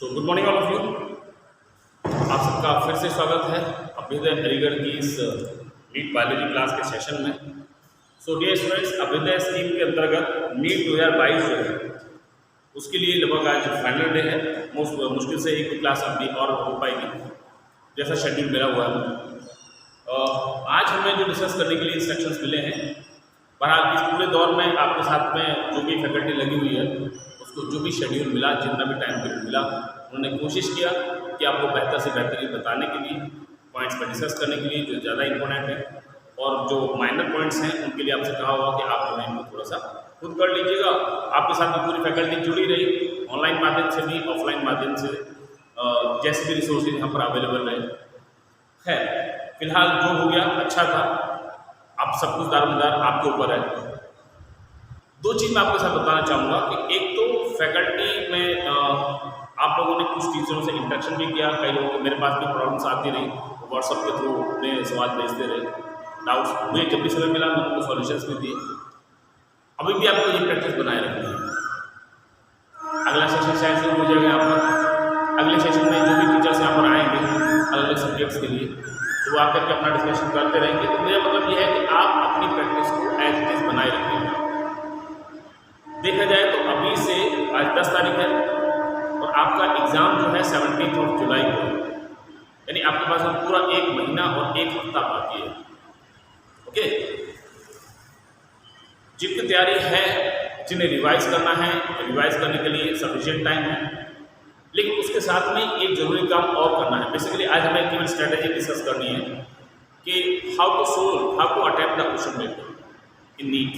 So good morning all of you. आप सबका फिर से स्वागत है अभ्युदय हरिगढ़ की इस नीट बायोलॉजी क्लास के सेशन में। So dear students, Abhyudaya scheme के अंतर्गत नीट 2022 जो है उसके लिए लगभग आज फाइनल डे है। मुश्किल से एक क्लास अभी और हो पाएगी जैसा शेड्यूल मेरा हुआ है। आज हमें जो डिस्कस करने के लिए इंस्ट्रक्शंस मिले हैं, बहरहाल इस पूरे दौर में आपके साथ में जो भी फैकल्टी लगी हुई है उसको जो भी शेड्यूल मिला, जितना भी टाइम पीरियड मिला, उन्होंने कोशिश किया कि आपको बेहतर से बेहतरीन बताने के लिए, पॉइंट्स पर डिस्कस करने के लिए जो ज़्यादा इंपॉर्टेंट है, और जो माइनर पॉइंट्स हैं उनके लिए आपसे कहा हुआ कि आप जो है इनको थोड़ा सा खुद कर लीजिएगा। आपके साथ में पूरी फैकल्टी जुड़ी रही, ऑनलाइन माध्यम से भी, ऑफलाइन माध्यम से, जैसे भी रिसोर्सेज यहाँ पर अवेलेबल रहे। खैर फिलहाल जो हो गया अच्छा था, आप सब कुछ दारोमदार आपके ऊपर है। दो चीज़ मैं आपके साथ बताना चाहूँगा कि एक तो फैकल्टी में आप लोगों ने कुछ टीचरों से इंटरेक्शन भी किया, कई लोगों को मेरे पास भी प्रॉब्लम्स आती रही, व्हाट्सअप के थ्रू अपने सवाल भेजते रहे, डाउट्स मुझे जब भी समय मिला मैंने उनको सॉल्यूशंस भी दिए। अभी भी आपको ये प्रैक्टिस बनाए रखनी है। अगला सेशन शायद शुरू हो जाएगा यहाँ पर। अगले सेशन में जो भी टीचर्स यहाँ पर आएंगे अलग अलग सब्जेक्ट्स के लिए, तो वो आकर के अपना डिस्कशन करते रहेंगे। तो मेरा मतलब ये है कि आप अपनी प्रैक्टिस को एज इट इज़ बनाए रखेंगे। देखा जाए तो अभी से आज 10 तारीख है और आपका एग्ज़ाम जो है 17 जुलाई को है, यानी आपके पास अब पूरा 1 महीना और 1 हफ्ता बाकी है। ओके, जिनकी तैयारी है, जिन्हें रिवाइज करना है, रिवाइज करने के लिए सफिशिएंट टाइम है, लेकिन उसके साथ में एक जरूरी काम और करना है। बेसिकली आज हमें केवल स्ट्रेटेजी डिस्कस करनी है कि how to attempt the question paper in NEET.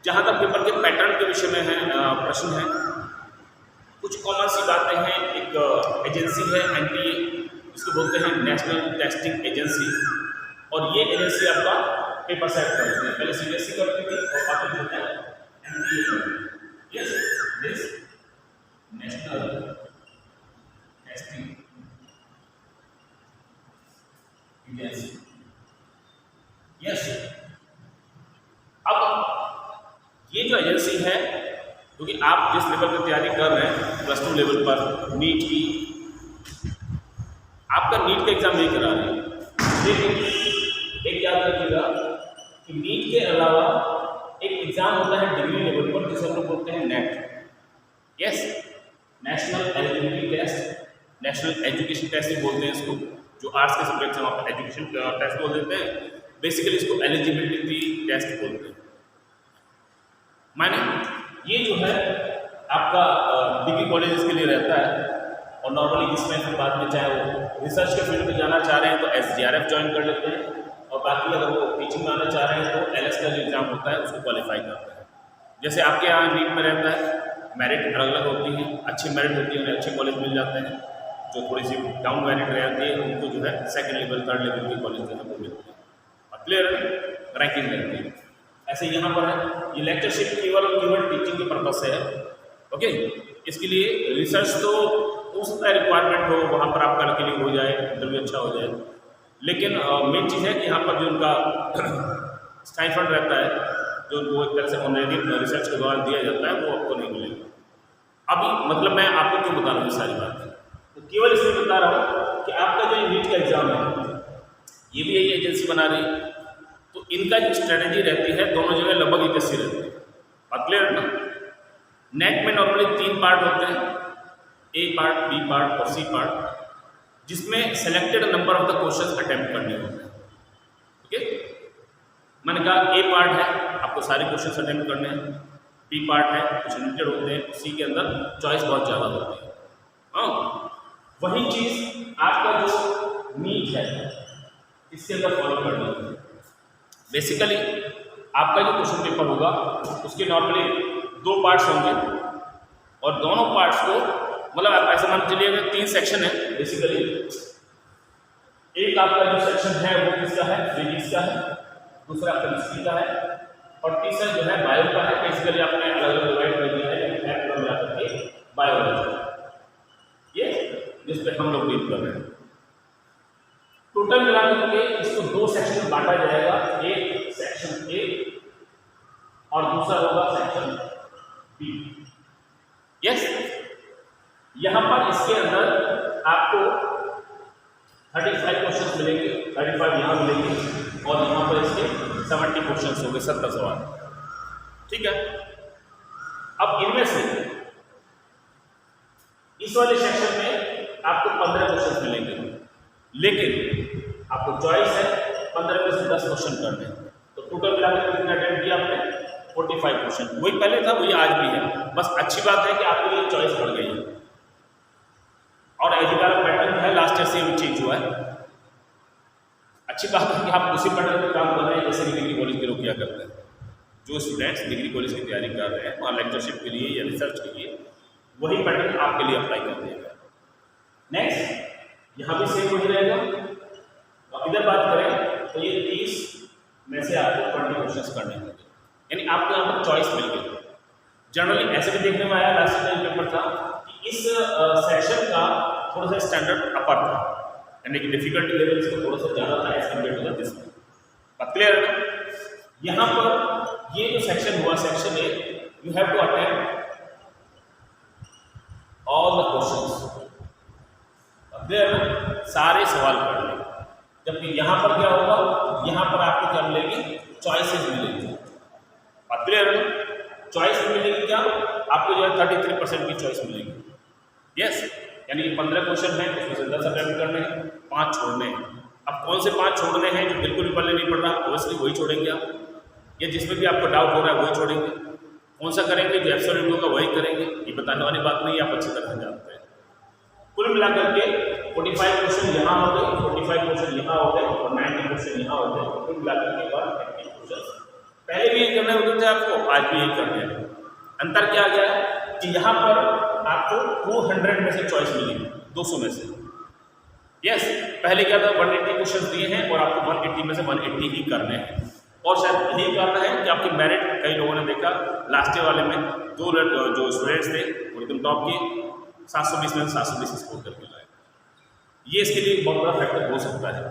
जहाँ तक पेपर के पैटर्न के विषय में है प्रश्न है, कुछ कॉमन सी बातें हैं। एक एजेंसी है एनटीए, इसको बोलते हैं नेशनल टेस्टिंग एजेंसी, और ये एजेंसी आपका पेपर सेट करती है। पहले सीबीएसई करती थी और अब जो है एनटीए करती है। Yes, this national testing agency. Yes, अब ये जो एजेंसी है, क्योंकि आप जिस लेवल की तैयारी कर रहे हैं +2 लेवल पर नीट की, आपका नीट का एग्जाम नहीं करा रहे हैं, लेकिन एक याद रखिएगा कि नीट के अलावा एक एग्जाम होता है डिग्री लेवल पर जिसे हम लोग बोलते हैं NEET. Yes, national eligibility test, national education test भी बोलते हैं इसको। जो आर्ट्स के सब्जेक्ट हैं वहाँ पर एजुकेशन टेस्ट बोल देते हैं, बेसिकली इसको एलिजिबिलिटी टेस्ट बोलते हैं। माने ये जो है आपका डिग्री कॉलेजेस के लिए रहता है, और नॉर्मली इसमें फिर बाद में चाहे वो रिसर्च के फील्ड में जाना चाह रहे हैं तो SGRF ज्वाइन कर लेते हैं, और बाकी अगर वो टीचिंग में आना चाह रहे हैं तो LS का जो एग्ज़ाम होता है उसको क्वालिफाई करते हैं। जैसे आपके यहाँ नीट में रहता है, मेरिट अलग अलग होती है, अच्छी मेरिट होती है, उन्हें अच्छे कॉलेज मिल जाते हैं। जो थोड़ी सी डाउन मेरिट रहती है उनको जो है सेकेंड लेवल, थर्ड लेवल के कॉलेज जो है वो मिलते हैं, और क्लियर रैंकिंग रहती है। ऐसे यहाँ पर है, ये लेक्चरशिप केवल टीचिंग के पर्पज से है। ओके, इसके लिए रिसर्च तो हो सकता है रिक्वायरमेंट हो, वहाँ पर आपका लकीली हो जाए, इंटरव्यू अच्छा हो जाए, लेकिन मेन चीज़ है कि यहाँ पर जो उनका स्टाइफंड रहता है, जो उनको एक तरह से ऑनलाइन रिसर्च के दौरान दिया जाता है, वो आपको नहीं मिलेगा। अभी मतलब मैं आपको क्यों बता रहा हूँ ये सारी बात, तो केवल इसलिए बता रहा हूँ कि आपका जो नीट का एग्ज़ाम है ये भी यही एजेंसी बना रही है, तो इनका जो स्ट्रेटेजी रहती है दोनों जगह लगभग एक जैसी रहती है। बात क्लियर ना? नेट में नॉर्मली 3 पार्ट होते हैं, A पार्ट, B पार्ट और C पार्ट, जिसमें selected number of the questions attempt करने होते हैं। ओके, मैंने कहा A पार्ट है, आपको सारे क्वेश्चंस अटेम्प्ट करने हैं, B पार्ट है, कुछ लिमिटेड होते हैं, C के अंदर चॉइस बहुत ज़्यादा होती है। हाँ, वही चीज़ आपका जो नीट है इसके अंदर फॉलो करनी है। बेसिकली आपका जो क्वेश्चन पेपर होगा उसके नॉर्मली 2 पार्ट्स होंगे, और दोनों पार्ट्स को मतलब आप ऐसा मान चलिएगा 3 सेक्शन है बेसिकली। एक आपका जो सेक्शन है वो किसका है, फिजिक्स का है, दूसरा केमिस्ट्री का है, और तीसरा जो है बायो का है। बेसिकली आपने अलग अलग डिवाइड कर दिया है बायोलॉजी, ये जिस पे हम लोग डील कर रहे हैं। टोटल मिलाकर के इसको 2 सेक्शन में बांटा जाएगा, एक सेक्शन A और दूसरा होगा सेक्शन B। यस, यहाँ पर इसके अंदर आपको 35 क्वेश्चन मिलेंगे, 35 यहाँ मिलेंगे और यहाँ पर इसके 70 क्वेश्चन हो गए, 70 सवाल। ठीक है, अब इनमें से इस वाले सेक्शन में आपको 15 क्वेश्चन मिलेंगे, लेकिन आपको चॉइस है 15 में से 10 क्वेश्चन करने हैं। तो टोटल मिलाकर कितना अटेम्प्ट किया आपने? 45 क्वेश्चन। वही पहले था वही आज भी है, बस अच्छी बात है कि आपके लिए चॉइस बढ़ गई है और एजुकेशन पैटर्न है लास्ट ईयर से भी चेंज हुआ है। अच्छी बात है कि आप उसी पैटर्न पर काम कर रहे हैं जैसे डिग्री कॉलेज के लोग किया करते हैं। जो स्टूडेंट्स डिग्री कॉलेज की तैयारी कर रहे हैं वहाँ लेक्चरशिप के लिए या रिसर्च के लिए वही पैटर्न आपके लिए अप्लाई कर दिया गया। नेक्स्ट, यहाँ भी सेम वही रहेगा। अब इधर बात करें तो ये 30 में से आपको 20 क्वेश्चन करने होंगे, यानी आपको यहाँ पर चॉइस मिल गई। जनरली ऐसे भी देखने में आया लास्ट टाइम पेपर था कि इस सेशन का थोड़ा सा स्टैंडर्ड अपर था, यानी कि डिफिकल्टी लेवल इसका थोड़ा सा ज़्यादा था एज कम्पेयर टू दिस। बात क्लियर है? यहाँ पर ये जो सेक्शन हुआ, section A, you have to attempt all the questions, सारे सवाल करने। जबकि यहाँ पर क्या होगा, यहाँ पर आपको क्या मिलेगी? चॉइसेस मिलेगी। बात क्लियर है? चॉइस मिलेगी क्या आपको? जो है 33% की चॉइस मिलेगी। यस, यानी कि 15 क्वेश्चन हैं, उसमें से 10 अटेम्प्ट करने हैं, 5 छोड़ने हैं। अब कौन से 5 छोड़ने हैं? जो बिल्कुल भी पल्ले नहीं पड़ रहा, ऑब्वियसली वही छोड़ेंगे आप, या जिसमें भी आपको डाउट हो रहा है वही छोड़ेंगे। कौन सा करेंगे? जो एब्सोल्यूट होगा वही करेंगे। ये बताने वाली बात नहीं, आप अच्छी तरह जानते हैं। कुल मिलाकर के 45 क्वेश्चन यहाँ हो गए, 45 क्वेश्चन यहाँ हो गए और 90 क्वेश्चन यहाँ हो गए। कुल मिलाकर के बाद 90 क्वेश्चन पहले भी करने होते थे आपको, आज भी यही करने हैं। अंतर क्या गया है कि यहाँ पर आपको 200 में से चॉइस मिलेगी, 200 में से। यस, पहले क्या था, 180 क्वेश्चन दिए हैं और आपको 180 में से 180 ही करने हैं। और शायद यही कारण है कि आपकी मेरिट, कई लोगों ने देखा लास्ट ईयर वाले में जो स्टूडेंट्स थे वो एकदम टॉप किए, 720 में 720 स्कोर करके लाए। ये इसके लिए बहुत बड़ा फैक्टर हो सकता है।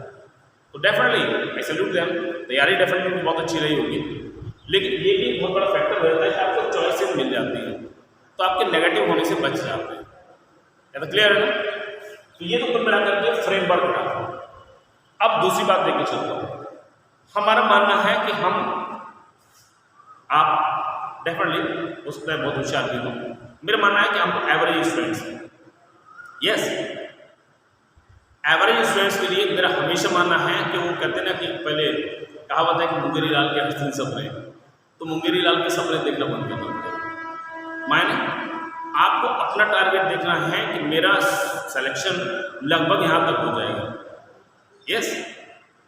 तो डेफिनेटली आई सैल्यूट देम, तैयारी डेफिनेटली बहुत अच्छी रही होगी, लेकिन ये भी बहुत बड़ा फैक्टर हो जाता है कि आपको चॉइसेस मिल जाती हैं, तो आपके नेगेटिव होने से बच जाते हैं। क्या तो क्लियर है ना? तो ये तो कुल मिलाकर के फ्रेमवर्क था। अब दूसरी बात देखने चलता हूँ। हमारा मानना है कि आप डेफिनेटली उसमें बहुत होशियार भी हो। मेरा मानना है कि हम तो एवरेज स्टूडेंट्स हैं। यस, एवरेज स्टूडेंट्स के लिए मेरा हमेशा मानना है कि वो कहते हैं ना कि पहले कहावत है कि मुंगेरी लाल के हसीन सपने, तो मुंगेरी लाल के सपने देखना बंद करना पड़ेगा। मायने आपको अपना टारगेट देखना है कि मेरा सिलेक्शन लगभग यहाँ तक हो जाएगा। यस,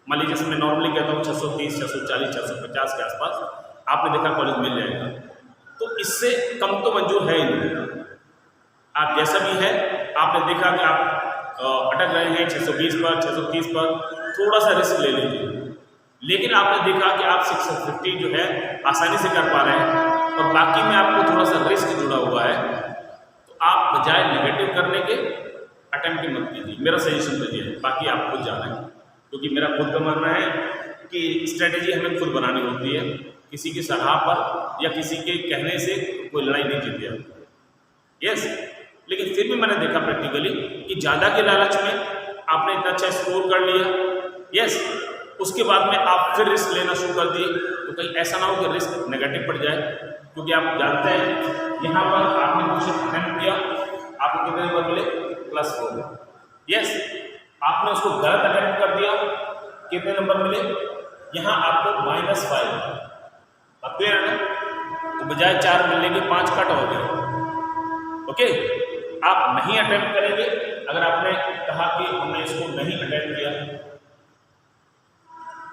मान लीजिए जैसे मैं नॉर्मली कहता हूँ 630, 640, 650 के आसपास आपने देखा कॉलेज मिल जाएगा, तो इससे कम तो मंजूर है ही नहीं। आप जैसा भी है, आपने देखा कि आप अटक रहे हैं 620 पर, 630 पर, थोड़ा सा रिस्क ले लीजिए। लेकिन आपने देखा कि आप 650 जो है आसानी से कर पा रहे हैं और बाकी में आपको थोड़ा सा रिस्क जुड़ा हुआ है, तो आप बजाय नेगेटिव करने के अटेम्प्ट मत कीजिए। मेरा सजेशन तो ये है, बाकी आप खुद जाना है, क्योंकि मेरा खुद का मानना है कि स्ट्रेटेजी हमें खुद बनानी होती है। किसी की सलाह पर या किसी के कहने से कोई लड़ाई नहीं जीती जाती। यस, लेकिन फिर भी मैंने देखा प्रैक्टिकली कि ज़्यादा के लालच में आपने इतना अच्छा स्कोर कर लिया, यस, उसके बाद में आप फिर रिस्क लेना शुरू कर दिए, तो कहीं ऐसा ना हो कि रिस्क नेगेटिव पड़ जाए। क्योंकि आप जानते हैं यहाँ पर आपने कुछ अटेम्प्ट किया, आपको कितने नंबर मिले? +4। यस, आपने उसको गलत अटेम्प्ट कर दिया, कितने नंबर मिले? यहाँ आपको -5। अब क्लियर है ना? तो बजाय 4 मिलने के 5 कट हो गए। ओके, आप नहीं अटेम्प्ट करेंगे। अगर आपने कहा कि हमने इसको नहीं अटेम्प्ट किया,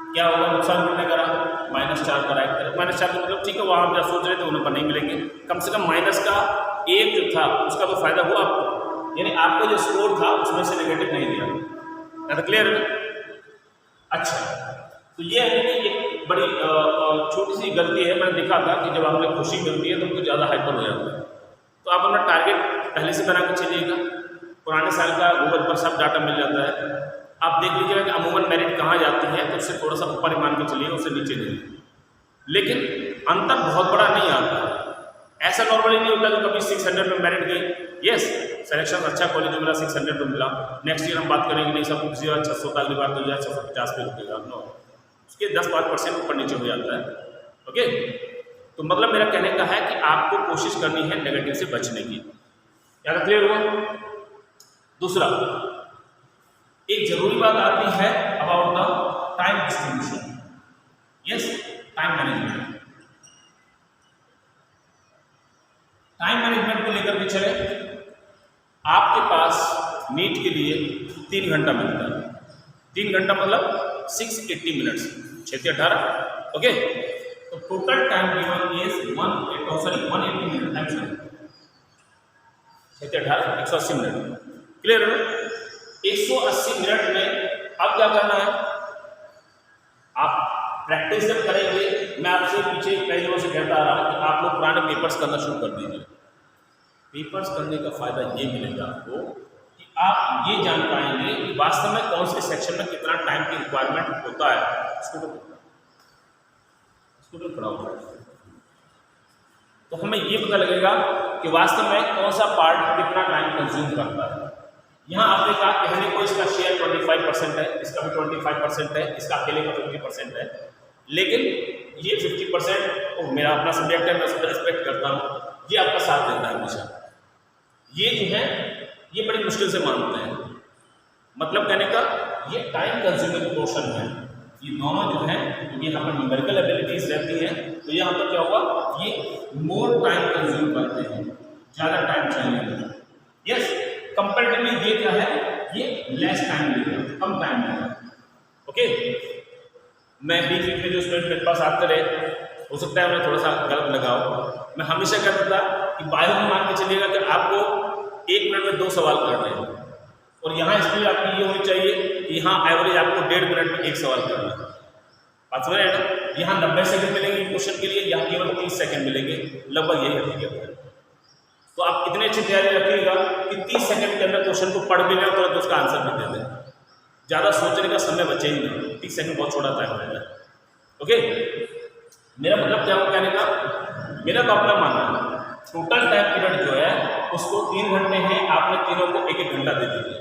क्या होगा? नुकसान कितने करा? -4 करा। -4 का मतलब ठीक है, वहाँ आप जब सोच रहे थे उन्हें पर नहीं मिलेंगे, कम से कम माइनस का 1 जो था उसका तो फायदा हुआ आपको, यानी आपका जो स्कोर था उसमें से नेगेटिव नहीं दिया। तो क्लियर है? अच्छा, तो ये है कि एक बड़ी छोटी सी गलती है। मैंने देखा था कि जब हमें खुशी मिलती है तो कुछ ज़्यादा हाइपर हो जाता है। तो आप अपना टारगेट पहले से बना के चलिएगा। पुराने साल का गूगल पर सब डाटा मिल जाता है। आप देख लीजिएगा कि अमूमन मेरिट कहाँ जाती है, तो उससे थोड़ा सा ऊपर ही मान के चलिए, उससे नीचे नहीं। लेकिन अंतर बहुत बड़ा नहीं आता। ऐसा नॉर्मली नहीं होता कि कभी 600 में मेरिट गई, यस सिलेक्शन अच्छा कॉलेज में मिला 600 में मिला, नेक्स्ट ईयर हम बात करेंगे नहीं सब किसी बार 600 का, अगली बार 2650 पे रुकेगा, नो, उसके 10-5% ऊपर नीचे हो जाता है। ओके, तो मतलब मेरा कहने का है कि आपको कोशिश करनी है नेगेटिव से बचने की। क्या क्लियर हुआ? दूसरा, एक जरूरी बात आती है about the time distribution, yes time management. Time management को लेकर के चले, आपके पास नीट के लिए 3 घंटा मिलता है। 3 घंटा मतलब 680 मिनट्स, 6 से 18, ओके। तो total time given is 180 minute, 6 से 18 180 मिनट, क्लियर है? 180 मिनट में अब क्या करना है, आप प्रैक्टिस जब करेंगे, मैं आपसे पीछे कई दिनों से कहता आ रहा हूँ कि आप लोग पुराने पेपर्स करना शुरू कर दीजिए। पेपर्स करने का फायदा ये मिलेगा आपको कि आप ये जान पाएंगे कि वास्तव में कौन से सेक्शन में कितना टाइम की रिक्वायरमेंट होता है। स्टूडेंट खड़ा होता है तो हमें ये पता लगेगा कि वास्तव में कौन सा पार्ट कितना टाइम कंज्यूम करता है। यहाँ आपने कहा कहने को इसका शेयर 25% है, इसका भी 25% है, इसका अकेले का 50% है, लेकिन ये 50% मेरा अपना सब्जेक्ट है, मैं उसको रिस्पेक्ट करता हूँ, ये आपका साथ देता है हमेशा। ये जो है ये बड़ी मुश्किल से मानते हैं, मतलब कहने का ये टाइम कंज्यूमिंग पोर्शन है। ये दोनों जो है क्योंकि यहाँ पर न्यूमेरिकल एबिलिटीज रहती हैं, तो यहाँ पर क्या होगा, ये मोर टाइम कंज्यूम करते हैं, ज़्यादा टाइम चाहिए। यस, कंपेरेटिवली ये क्या है, ये लेस टाइम लेगा, कम टाइम लेगा। ओके, मैं बीच बीच में जो स्टूडेंट मेरे पास आते रहे, हो सकता है मैं थोड़ा सा गलत लगाओ, मैं हमेशा कहता था कि बायो में मान के चलिएगा कि आपको 1 मिनट में 2 सवाल करने हैं, और यहाँ स्पीड आपकी ये होनी चाहिए कि यहाँ एवरेज आपको 1.5 मिनट में 1 सवाल करना है। बात समझ रहे हैं ना? यहाँ 90 सेकंड मिलेंगे क्वेश्चन के लिए, यहाँ केवल 30 सेकंड मिलेंगे, लगभग यही हकीकत है। तो आप इतने अच्छी तैयारी रखिएगा कि 30 सेकंड के अंदर क्वेश्चन को पढ़ भी लें और तुरंत उसका आंसर भी दे दें, ज़्यादा सोचने का समय बचे ही नहीं। 30 सेकंड बहुत छोटा टाइम है। ओके, मेरा मतलब क्या हो कहने का, मेरा तो अपना मानना है टोटल टाइम पीरियड जो है उसको 3 घंटे हैं, आपने तीनों को 1-1 घंटा दे दीजिए।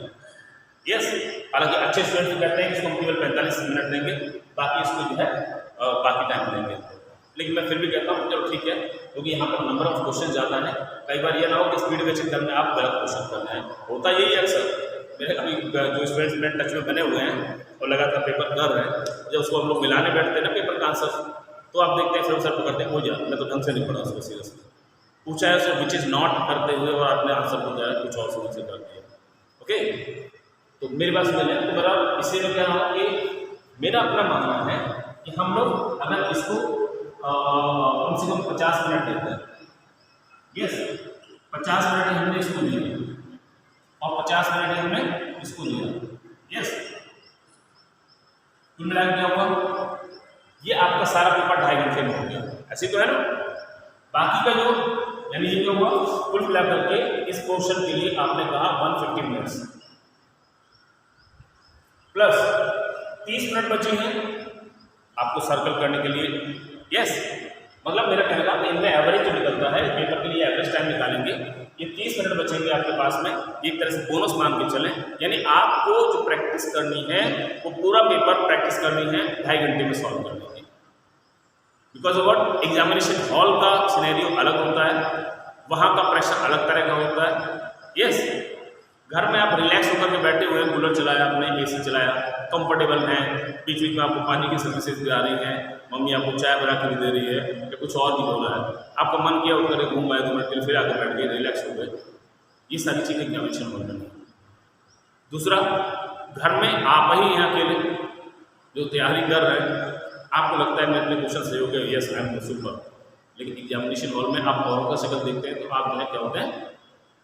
यस, हालांकि अच्छे स्टूडेंट कहते हैं कि इसको हम केवल 45 मिनट देंगे, बाकी इसको जो है बाकी टाइम देंगे, लेकिन मैं फिर भी कहता हूँ चलो ठीक है, क्योंकि यहाँ पर नंबर ऑफ क्वेश्चन ज़्यादा है। कई बार ये ना हो कि स्पीड में चेक करने आप गलत क्वेश्चन कर रहे हैं, होता यही है अक्सर। मेरे अभी जो स्टूडेंट्स मेरे टच में बने हुए हैं और लगातार पेपर कर रहे हैं, जब उसको हम लोग मिलाने बैठते हैं ना पेपर का आंसर, तो आप देखते हैं फिर सर पकड़ते हैं, हो जा मैं तो ढंग से नहीं पढ़ा उसको, सीरियसली पूछा है उसको विच इज़ नॉट करते हुए और आपने आंसर हो जाए कुछ और समझ से कर दिया। ओके, तो मेरी बात सुन लें, तो मेरा इससे मैं कह रहा हूँ कि मेरा अपना मानना है कि हम लोग अगर इसको कम से कम 50 मिनट देते हैं, यस 50 मिनट हमने इसको लिया और 50 मिनट हमने इसको लिया, यस कुल मिला क्या हुआ, ये आपका सारा पेपर 2.5 घंटे में हो गया, ऐसे तो है ना। बाकी का जो यानी ये क्या हुआ, कुल मिला करके इस पोर्शन के लिए आपने कहा 150 मिनट्स प्लस 30 मिनट बचे हैं आपको सर्कल करने के लिए। यस, मतलब मेरा कहना है इनमें एवरेज जो निकलता है पेपर के लिए एवरेज टाइम निकालेंगे, ये 30 मिनट बचेंगे आपके पास में, एक तरह से बोनस मान के चलें। यानी आपको जो प्रैक्टिस करनी है वो पूरा पेपर प्रैक्टिस करनी है 2.5 घंटे में सॉल्व करनी है। बिकॉज ऑफ एग्जामिनेशन हॉल का सिनेरियो अलग होता है, वहाँ का प्रेशर अलग तरह का होता है। यस, घर में आप रिलैक्स होकर के बैठे हुए हैं, कूलर चलाया आपने, AC चलाया, कंफर्टेबल हैं, बीच बीच में आपको पानी की सर्विसेज भी आ रही हैं, मम्मी आपको चाय बना के भी दे रही है या कुछ और भी हो रहा है, आपका मन किया उठ करके घूम आए 2 मिनट के लिए, फिर आकर बैठ गए, रिलैक्स हो गए। ये सारी चीज़ें एग्जामिनेशन हॉल में नहीं। दूसरा, घर में आप ही यहाँ अकेले जो तैयारी कर रहे हैं, आपको लगता है मैं अपने क्वेश्चन सही हो गए, यस आई एम सुपर, लेकिन एग्जामिनेशन हॉल में आप औरों का शक्ल देखते हैं तो आप जो है क्या होते हैं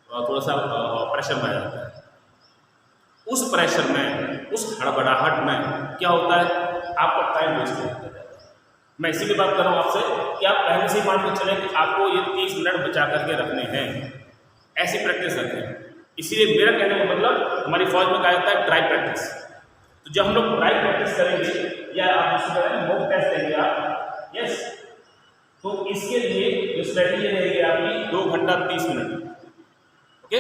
थोड़ा सा प्रेशर में आ जाता है। उस प्रेशर में, उस हड़बड़ाहट में क्या होता है, आपका टाइम वेस्ट हो जाता है। मैं इसीलिए बात कर रहा हूँ आपसे कि आप पहले से ही मान के चलें कि आपको ये 30 मिनट बचा करके रखने हैं, ऐसी प्रैक्टिस रखें। इसीलिए मेरा कहने का मतलब हमारी फौज में कहा जाता है ड्राई प्रैक्टिस। तो जब हम लोग ड्राई प्रैक्टिस करेंगे या आप उसको करें मॉक टेस्ट देंगे आप, यस तो इसके लिए जो स्ट्रेटेजी रहेगी आपकी 2 घंटा 30 मिनट, ओके,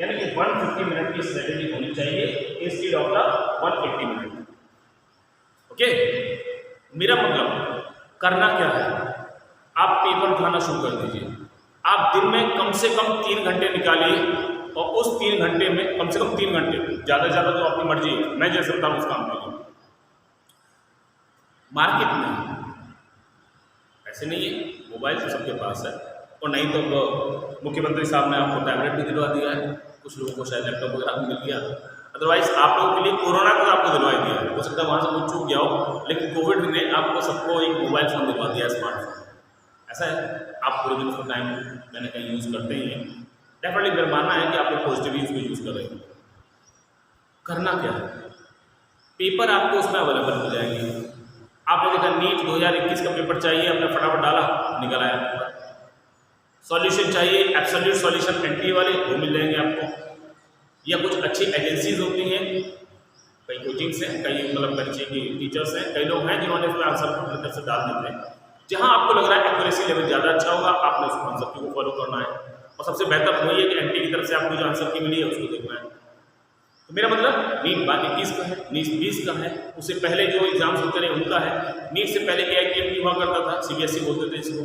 यानी कि 150 मिनट की स्ट्रेटेजी होनी चाहिए instead of the 180 minute, okay. मेरा मतलब करना क्या है, आप पेपर उठाना शुरू कर दीजिए। आप दिन में कम से कम 3 घंटे निकालिए और उस 3 घंटे में कम से कम 3 घंटे, ज़्यादा से ज़्यादा तो आपकी मर्जी है, मैं जैसे बताऊँ उस काम के लिए। मार्केट में ऐसे नहीं है, मोबाइल तो सबके पास है, और नहीं तो मुख्यमंत्री साहब ने आपको टैबलेट भी दिलवा दिया है, कुछ लोगों को शायद लैपटॉप वगैरह भी मिल गया। अदरवाइज आप लोगों के लिए कोरोना को आपको दिलवा दिया है, हो सकता है वहाँ से कुछ चूक गया हो, लेकिन कोविड ने आपको सबको एक मोबाइल फ़ोन दिलवा दिया, स्मार्टफोन। ऐसा है, आप पूरे दिन उसको टाइम मैंने कहीं यूज़ करते ही हैं, डेफिनेटली मेरा मानना है कि आप लोग पॉजिटिव यूज़ को यूज़ कर रहे हैं। करना क्या है, पेपर आपको उसमें अवेलेबल हो जाएंगे। आपने देखा नीट 2021 का पेपर चाहिए, आपने फटाफट डाला, निकल आया पेपर। सॉल्यूशन चाहिए, एब्सोल्यूट सॉल्यूशन एनटीए वाले, वो मिल जाएंगे आपको, या कुछ अच्छी एजेंसीज होती हैं, कई कोचिंग्स हैं, कई मतलब बच्चे की टीचर्स हैं, कई लोग हैं जिन्होंने इसमें आंसर अपनी तरफ से डाल देते हैं। जहाँ आपको लग रहा है एक्यूरेसी लेवल ज़्यादा अच्छा होगा, आपने उस कॉन्सेप्ट को फॉलो करना है, और सबसे बेहतर वही है कि एनटीए की तरफ से आपको जो आंसर की मिली है उसको देखना है। तो मेरा मतलब नीट 21 का है, नीट 20 का है, उससे पहले जो एग्जाम्स होते रहे उनका है। नीट से पहले AITMT हुआ करता था, CBSE बोलते थे इसको,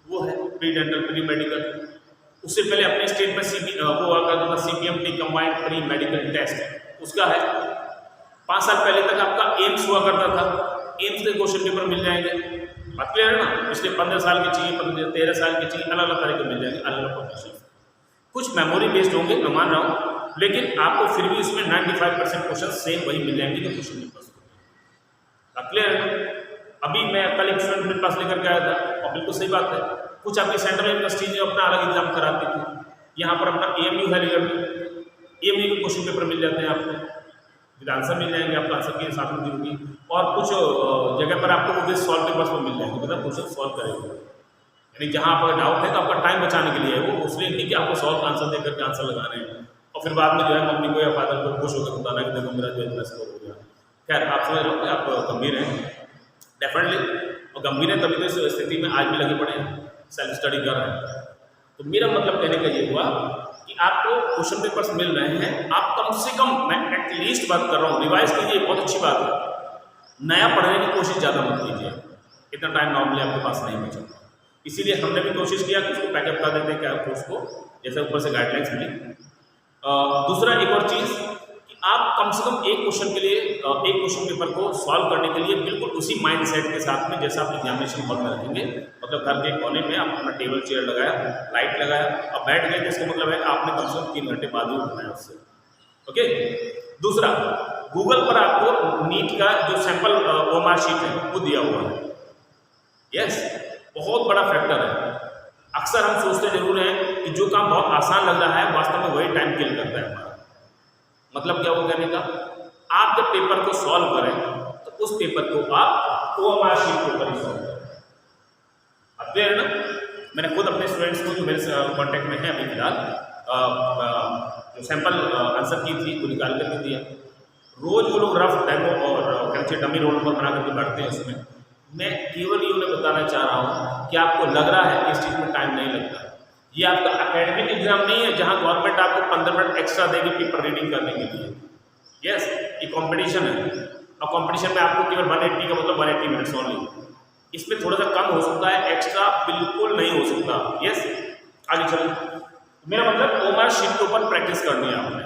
वो है प्री डेंटल प्री मेडिकल। उससे पहले अपने स्टेट में वो हुआ करता था CPMT combined pre medical test, उसका है। 5 साल पहले तक आपका एम्स हुआ करता था, एम्स के क्वेश्चन पेपर मिल जाएंगे, बात क्लियर है ना। पिछले 15 साल के चाहिए, 13 साल के चाहिए, अलग अलग तरह के मिल जाएंगे, अलग अलग क्वेश्चन। कुछ मेमोरी बेस्ड होंगे, मैं मान रहा हूँ, लेकिन आपको फिर भी इसमें 95% क्वेश्चन सेम वही मिल जाएंगे जो क्वेश्चन पेपर। बात क्लियर है ना। अभी मैं कल एक स्टूडेंट मेरे पास लेकर के आया था, और बिल्कुल सही बात है, कुछ आपकी सेंट्रल यूनिवर्सिटी ने अपना अलग एग्जाम कराती थी, यहाँ पर अपना AMU है लीगर में, AMU के क्वेश्चन पेपर मिल जाते हैं आपको, फिर आंसर मिल जाएंगे, आपका आंसर की साथ में होगी, और कुछ जगह पर आपको वो भी सॉल्व पेपर्स में मिल जाएंगे, मतलब क्वेश्चन सॉल्व करेंगे। यानी जहाँ आपका डाउट है तो आपका टाइम बचाने के लिए है वो, उसलिए नहीं कि आपको सॉल्व आंसर दे करके आंसर लगा रहे हैं और फिर बाद में जो है मम्मी को या फादर को खुश होकर बताना कि देखो मेरा जो इतना स्कोर हो गया। खैर आप समझ रहे हो कि आप गंभीर हैं डेफिनेटली, और गंभीर है तभी तो इस स्थिति में आज भी लगे पड़े हैं, सेल्फ स्टडी कर रहे हैं। तो मेरा मतलब कहने का ये हुआ कि आपको क्वेश्चन पेपर्स मिल रहे हैं, आप कम से कम, मैं एटलीस्ट बात कर रहा हूँ, रिवाइज कीजिए, बहुत अच्छी बात है। नया पढ़ने की कोशिश ज़्यादा मत कीजिए, इतना टाइम नॉर्मली आपके पास नहीं बचा, इसीलिए हमने भी कोशिश किया कि उसको पैकअप कर देते हैं क्या कोर्स को, जैसे ऊपर से गाइडलाइंस मिली। दूसरा एक और चीज़ कि आप कम से कम एक क्वेश्चन के लिए, एक क्वेश्चन पेपर को सॉल्व करने के लिए बिल्कुल उसी माइंड सेट के साथ में जैसा आप एग्जामिनेशन हॉल में रखेंगे, मतलब घर के कोने में आप अपना टेबल चेयर लगाया, लाइट लगाया और बैठ गए, जिसका मतलब है आपने कम से कम 3 घंटे बाद ही उठना है उससे, ओके। दूसरा, गूगल पर आपको नीट का जो सैंपल OMR शीट है वो दिया हुआ है, यस, बहुत बड़ा फैक्टर है। अक्सर हम सोचते जरूर हैं कि जो काम बहुत आसान लग रहा है वास्तव में वही टाइम किल करता है हमारा। मतलब क्या वो कहने का, आप जब पेपर को सॉल्व करें तो उस पेपर को आप OMR शीट के ऊपर ही सॉल्व करें। अब क्लियर है ना। मैंने खुद अपने स्टूडेंट्स को जो मेरे कॉन्टेक्ट में है अभी फिलहाल, जो सैंपल आंसर की थी वो निकाल करके दिया। रोज वो लोग रफ डेमो और कैसे डमी रोल नंबर बना करके बैठते हैं उसमें। मैं केवल ये उन्हें बताना चाह रहा हूँ कि आपको लग रहा है कि इस चीज़ में टाइम नहीं लगता, ये आपका एकेडमिक एग्जाम नहीं है जहाँ गवर्नमेंट आपको 15 मिनट एक्स्ट्रा देगी पेपर रीडिंग करने के लिए। यस, ये कंपटीशन है, और कंपटीशन में आपको केवल 180 का मतलब 180 मिनट्स ओनली, इसमें थोड़ा सा कम हो सकता है, एक्स्ट्रा बिल्कुल नहीं हो सकता। यस, आगे चलो। मेरा मतलब OMR शीट के ऊपर प्रैक्टिस करनी है आपने,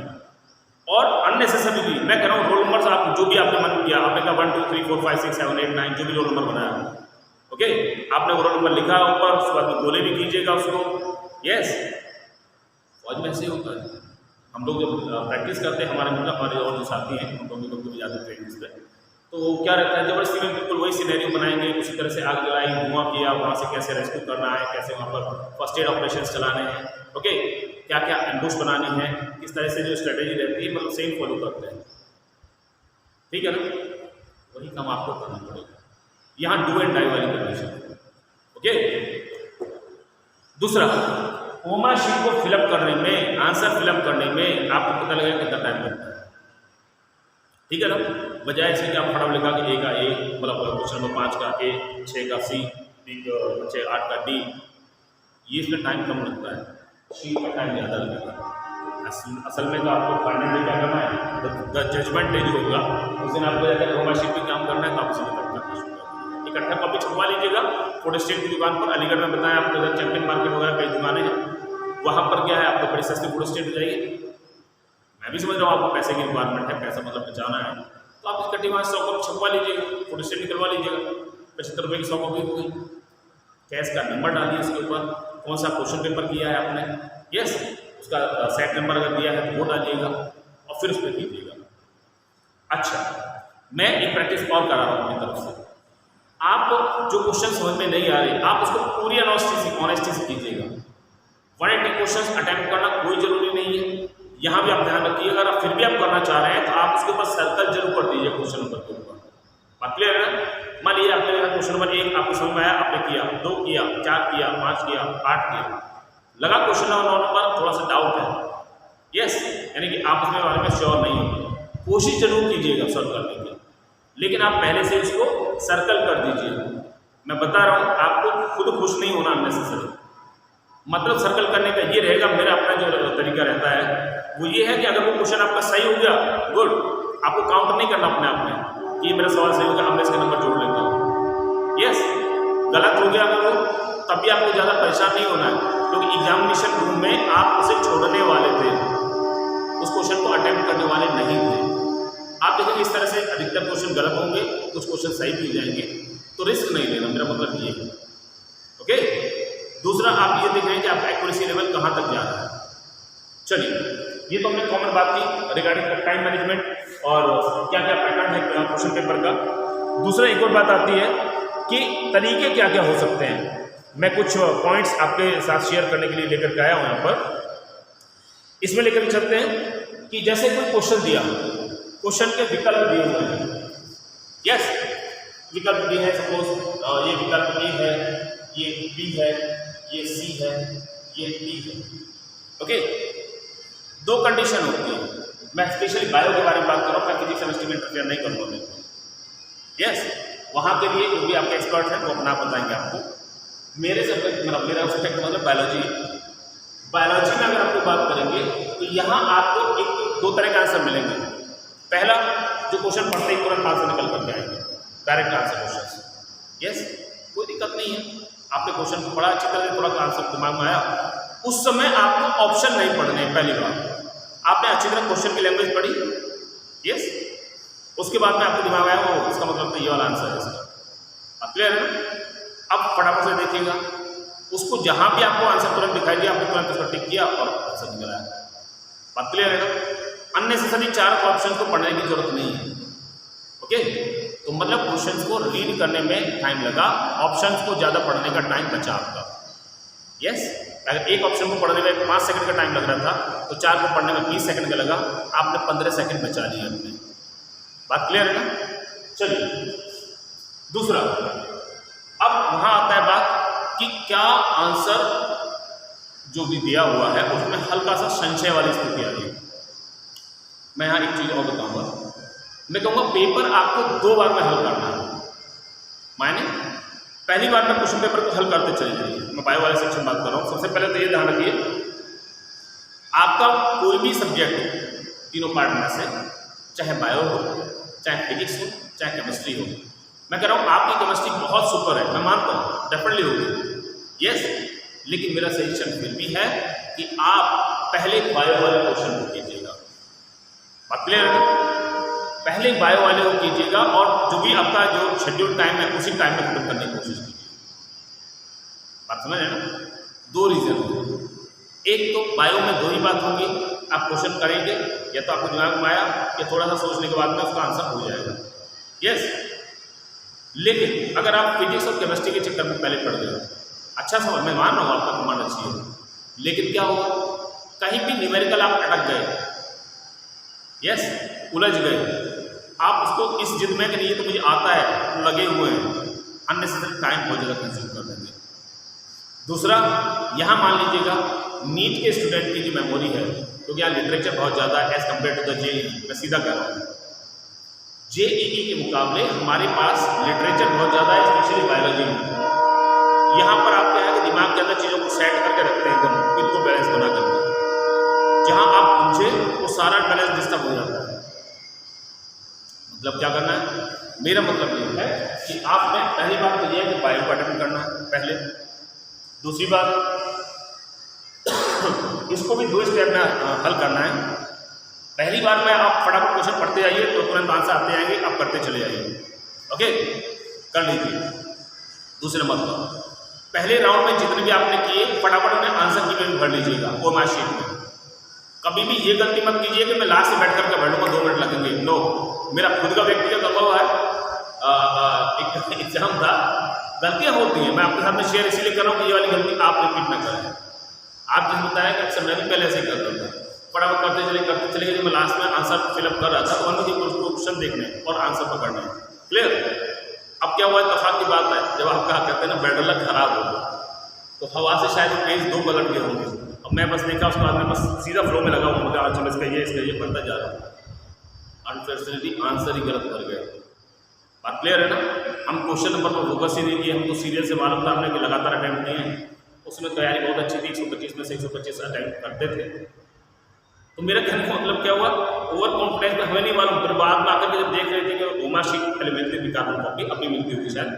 और अननेसेसरीली मैं कह रहा हूँ रोल नंबर आप जो भी आपने मन किया, आपने कहा 1 2 3 4 5 6 7 8 9 जो भी रोल नंबर बनाया, ओके, आपने वो रोल नंबर लिखा ऊपर, उसके बाद में गोले भी कीजिएगा उसको। यस, फौज में ऐसे ही होता है। हम लोग जब प्रैक्टिस करते हैं, हमारे मतलब हमारे और जो साथी हैं हम लोग भी जाते ट्रेनिंग्स पे, तो क्या रहता है जबरदस्ती में बिल्कुल वही सिनेरियो बनाएंगे, उसी तरह से आग जलाई, धुआं किया, वहाँ से कैसे रेस्क्यू करना है, कैसे वहाँ पर फर्स्ट एड ऑपरेशन चलाने हैं, ओके, क्या क्या एम्बुश बनानी है, किस तरह से जो स्ट्रेटेजी रहती है, मतलब सेम फॉलो करते हैं, ठीक है ना। वही काम आपको करना पड़ेगा, यहाँ डू एंड डाई वाली कंडीशन, ओके। दूसरा, OMR शीट को फिलअप करने में, आंसर फिलअप करने में आपको पता लगेगा कितना टाइम लगता है, ठीक है ना। बजाय इसके कि आप फटाफट लिखा कि A का A, मतलब क्वेश्चन नंबर 5 का A, 6 का C, बच्चे 8 का डी, ये इसमें टाइम कम लगता है, शीट का टाइम ज़्यादा लगेगा। असल में तो आपको फाइनल डे क्या करना है, द जजमेंट डे जो होगा उस दिन आपको अगर होगा शीट पे काम करना है तो आप उसे करना है। इकट्ठा कॉपी छपवा लीजिएगा, फोटो स्टेट की दुकान पर, अलीगढ़ में बताया आपको, इधर चैंपियन मार्केट वगैरह कई दुकानें हैं, वहाँ पर क्या है आपको बड़ी सस्ती फोटो स्टेट हो जाएगी। मैं भी समझ रहा हूँ आपको पैसे की रिक्वायरमेंट है, पैसा मतलब बचाना है, तो आप इकट्ठी वहाँ 100 कॉपी छपवा लीजिएगा, फोटो स्टेट निकलवा लीजिएगा, 75 रुपये की 100 कॉपी हो गई। कैश का नंबर डालिए उसके ऊपर, कौन सा क्वेश्चन पेपर किया है आपने, यस, उसका सेट नंबर अगर दिया है तो वो डालिएगा और फिर उस पर कीजिएगा। अच्छा, मैं एक प्रैक्टिस और करा रहा हूँ अपनी तरफ से। आप जो क्वेश्चन समझ में नहीं आ रहे, आप उसको पूरी ऑनेस्टी से कीजिएगा। 180 क्वेश्चन अटेम्प्ट करना कोई जरूरी नहीं है, यहाँ भी आप ध्यान रखिए। अगर आप फिर भी आप करना चाह रहे हैं तो आप उसके ऊपर सर्कल जरूर कर दीजिए क्वेश्चन नंबर के ऊपर। बात क्लियर है ना? मान लीजिए आपने क्वेश्चन नंबर 1 आपको समझ में आया, आपने किया, 2 किया, 4 किया, 5 किया, 8 किया, लगा क्वेश्चन नंबर थोड़ा सा डाउट है, यस, यानी कि आप उसमें बारे में श्योर नहीं हो, कोशिश जरूर कीजिएगा सॉल्व करने की, लेकिन आप पहले से उसको सर्कल कर दीजिए। मैं बता रहा हूँ आपको खुद खुश नहीं होना अननेसेसरी, मतलब सर्कल करने का ये रहेगा, मेरा अपना जो तरीका रहता है वो ये है कि अगर वो क्वेश्चन आपका सही हो गया, गुड, आपको काउंट नहीं करना अपने आप में कि ये मेरा सवाल सही हो गया, अब मैं इसका नंबर जोड़ लेता हूँ। यस, गलत हो गया अगर वो, तब भी आपको ज़्यादा परेशान नहीं होना है, क्योंकि एग्जामिनेशन रूम में आप उसे छोड़ने वाले थे, उस क्वेश्चन को अटेम्प्ट करने वाले नहीं थे। आप देखेंगे इस तरह से अधिकतर क्वेश्चन गलत होंगे, कुछ क्वेश्चन सही भी हो जाएंगे, तो रिस्क नहीं लेना, मेरा मतलब ये है। ओके, दूसरा आप ये देख रहे हैं कि आपका एक्यूरेसी लेवल कहाँ तक जा रहा है। चलिए, ये तो हमने कॉमन बात की रिगार्डिंग टाइम मैनेजमेंट और क्या क्या पैटर्न है क्वेश्चन पेपर का। दूसरा एक और बात आती है कि तरीके क्या क्या हो सकते हैं। मैं कुछ पॉइंट्स आपके साथ शेयर करने के लिए लेकर के आया हूँ यहाँ पर। इसमें लेकर चलते हैं कि जैसे कोई क्वेश्चन दिया, क्वेश्चन के विकल्प दिए हुए हैं, यस, विकल्प दिए हैं, सपोज ये विकल्प ए है, ये बी है, ये सी है, ये डी है। ओके, दो कंडीशन होती है। मैं स्पेशली बायो के बारे में बात कर रहा हूँ, मैं फिजिक्स केमिस्ट्री में इंटरफेयर नहीं करूँगा। यस, वहाँ के लिए जो भी आपके एक्सपर्ट हैं वो अपना बताएंगे आपको। मेरे सब्जेक्ट मतलब मेरा सब्जेक्ट मतलब बायोलॉजी। बायोलॉजी में अगर आपको बात करेंगे तो यहाँ आपको एक 2 तरह के आंसर मिलेंगे। पहला, जो क्वेश्चन पढ़ते ही तुरंत आंसर निकल करके आएंगे, डायरेक्ट आंसर क्वेश्चन। यस, कोई दिक्कत नहीं है, आपने क्वेश्चन को पढ़ा अच्छी तरह से, थोड़ा आंसर दिमाग में आया, उस समय आपको ऑप्शन नहीं पढ़ने हैं। पहली बार आपने अच्छी तरह क्वेश्चन की लैंग्वेज पढ़ी, यस, उसके बाद में आपको दिमाग आया वो इसका मतलब तो ये वाला आंसर है इसका। अब क्लियर है ना? अब फटाफट से देखिएगा, उसको जहाँ भी आपको आंसर तुरंत दिखाई दिया, आपने तुरंत उसको टिक किया और आंसर निकल आया। बात क्लियर है ना? अननेसेसरी 4 ऑप्शन को पढ़ने की जरूरत नहीं है। ओके, तो मतलब क्वेश्चन को रीड करने में टाइम लगा, ऑप्शन को ज़्यादा पढ़ने का टाइम बचा आपका। यस, अगर एक ऑप्शन को पढ़ने में 5 सेकंड का टाइम लग रहा था तो 4 को पढ़ने में 20 सेकंड का लगा, आपने 15 सेकंड बचा लिए अपने। बात क्लियर है ना? चलिए, दूसरा, अब वहाँ आता है बात कि क्या आंसर जो भी दिया हुआ है उसमें हल्का सा संशय वाली स्थिति आ रही है। मैं यहाँ एक चीज़ और बताऊँगा, मैं कहूँगा पेपर आपको 2 बार में हल करना है। मायने पहली बार में क्वेश्चन पेपर को हल करते चले जाइए। मैं बायो वाले सेक्शन बात कर रहा हूँ। सबसे पहले तो ये ध्यान रखिए, आपका कोई भी सब्जेक्ट तीनों पार्ट में से, चाहे बायो हो, चाहे फिजिक्स हो, चाहे केमिस्ट्री हो, मैं कह रहा हूँ आपकी केमिस्ट्री बहुत सुपर है, मैं मानता हूँ, डेफिनेटली होगी, यस, लेकिन मेरा सजेशन फिर भी है कि आप पहले बायो वाले क्वेश्चन को कीजिएगा। बात क्लियर है ना? पहले बायो वाले को कीजिएगा और जो भी आपका जो शेड्यूल टाइम है उसी टाइम में खत्म करने की कोशिश कीजिए। बात समझ है ना? 2 रीजन है, एक तो बायो में 2 ही बात होगी, आप क्वेश्चन करेंगे या तो आपको दिमाग में आया या थोड़ा सा सोचने के बाद में उसका आंसर हो जाएगा, यस। लेकिन अगर आप फिजिक्स और केमिस्ट्री के चक्कर में पहले पढ़ गए, अच्छा समझ, मैं मान रहा हूँ आपका कमांड अच्छी है, लेकिन क्या होगा, कहीं भी न्यूमेरिकल आप अटक गए, यस, उलझ गए, आप उसको इस जिद में कि नहीं ये तो मुझे आता है, लगे हुए हैं, अननेसेसरी टाइम बहुत ज़्यादा कंज्यूम कर देंगे। दूसरा, यहाँ मान लीजिएगा नीट के स्टूडेंट की जो मेमोरी है, क्योंकि यहाँ लिटरेचर बहुत ज़्यादा है as compare to the JEE, मैं सीधा कर रहा हूँ, जेईई के मुकाबले हमारे पास लिटरेचर बहुत ज़्यादा है, स्पेशली बायोलॉजी में, यहाँ पर आप क्या है कि दिमाग के अंदर चीज़ों को सेट करके रखते हैं, एकदम बिल्कुल बैलेंस बना करके। जहाँ आप पूछे वो सारा बैलेंस डिस्टर्ब हो जाता है। मतलब क्या करना है, मेरा मतलब ये है कि आपने पहली बात तो ये है कि बायो को अटेंड करना है पहले। दूसरी बात, इसको भी 2 स्टेप में हल करना है। पहली बार में आप फटाफट क्वेश्चन पढ़ते जाइए तो तुरंत आंसर आते जाएंगे, आप करते चले जाइए। ओके, कर लीजिए। दूसरे नंबर पर पहले राउंड में जितने भी आपने किए फटाफट उन्हें आंसर की में भर लीजिएगा ओमा शीट में। कभी भी ये गलती मत कीजिए कि मैं लास्ट में बैठ करके भर लूँगा, 2 मिनट लगेंगे। नो, मेरा खुद का व्यक्तिगत अनुभव है, एक एग्जाम था, गलतियाँ होती हैं, मैं आपके साथ में शेयर इसीलिए कर रहा हूँ कि ये वाली गलती आप रिपीट ना करें। आप जिस बताया कि अक्सर मैं भी पहले ऐसे ही करता था, फटाफट करते चले जब मैं लास्ट में आंसर फिलअप कर रहा था तो मुझे क्वेश्चन देखने और आंसर पकड़ने। क्लियर? अब क्या हुआ, इत्तेफाक की बात है, जब आप कहा कहते हैं ना बैटर लक खराब हो तो हवा से शायद पेज 2 पलट गए होंगे। अब मैं बस देखा, उसके बाद मैं बस सीधा फ्लो में लगा हुआ, मुझे चलो इसका ये बढ़ता जा रहा है। अनफॉर्चुनेटली आंसर ही गलत भर गया। बात क्लियर है ना? हम क्वेश्चन नंबर पर फोकस ही नहीं किए, हम तो सीरियल से मालूम था हमने कि लगातार अटैम्प्ट किए हैं, उसमें तैयारी बहुत अच्छी थी, 125 में से 125 अटैम्प्ट करते थे। तो मेरा कहने का मतलब क्या हुआ, ओवर कॉन्फिडेंस में हमें नहीं मालूम, फिर बाद में आकर के जब देख रहे थे कि ओमा शीट एलिमेंट्री भी कार्बन कॉपी अपनी मिलती हुई शायद,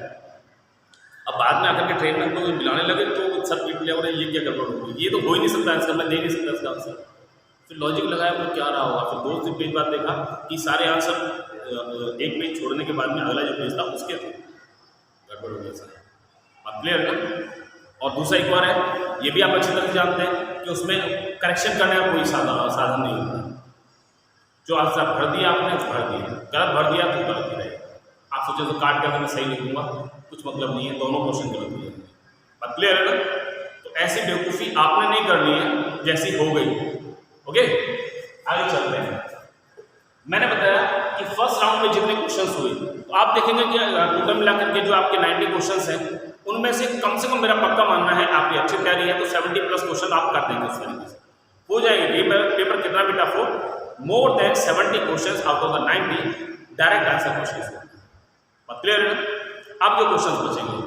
अब बाद में आकर के ट्रेन में तो मिलाने लगे तो सब पीट लिया, ये क्या गड़बड़ होगी, ये तो हो ही नहीं सकता आंसर, मैं दे नहीं सकता इसका आंसर। फिर लॉजिक लगाया तो क्या रहा होगा, फिर 2-3 पेज बाद देखा कि सारे आंसर एक पेज छोड़ने के बाद में अगला जो पेज था उसके थे, गड़बड़ हो गया सर। अब क्लियर है ना? और दूसरा एक बार है, ये भी आप अच्छी तरह से जानते हैं कि उसमें करेक्शन करने का कोई साधन नहीं होता। जो आंसर भर दिया आपने भर दिया, गलत भर दिया तो गलत ही रहेगा। आप सोचे तो काट करके मैं सही लिखूंगा, कुछ मतलब नहीं है, दोनों क्वेश्चन गलत हुए। बात क्लियर है ना? तो ऐसी बेवकूफ़ी आपने नहीं करनी है जैसी हो गई। ओके, आगे चलते हैं। मैंने बताया कि फर्स्ट राउंड में जितने क्वेश्चंस हुए तो आप देखेंगे कि टोटल मिलाकर के जो आपके 90 क्वेश्चंस हैं उनमें से कम मेरा पक्का मानना है, आपकी अच्छी तैयारी है तो 70+ क्वेश्चन आप कर देंगे, उस तरीके से हो जाएंगे। पेपर कितना भी टफ हो, more than 70 question out of the 90 direct answer question. Clear है? अब जो क्वेश्चन बचेंगे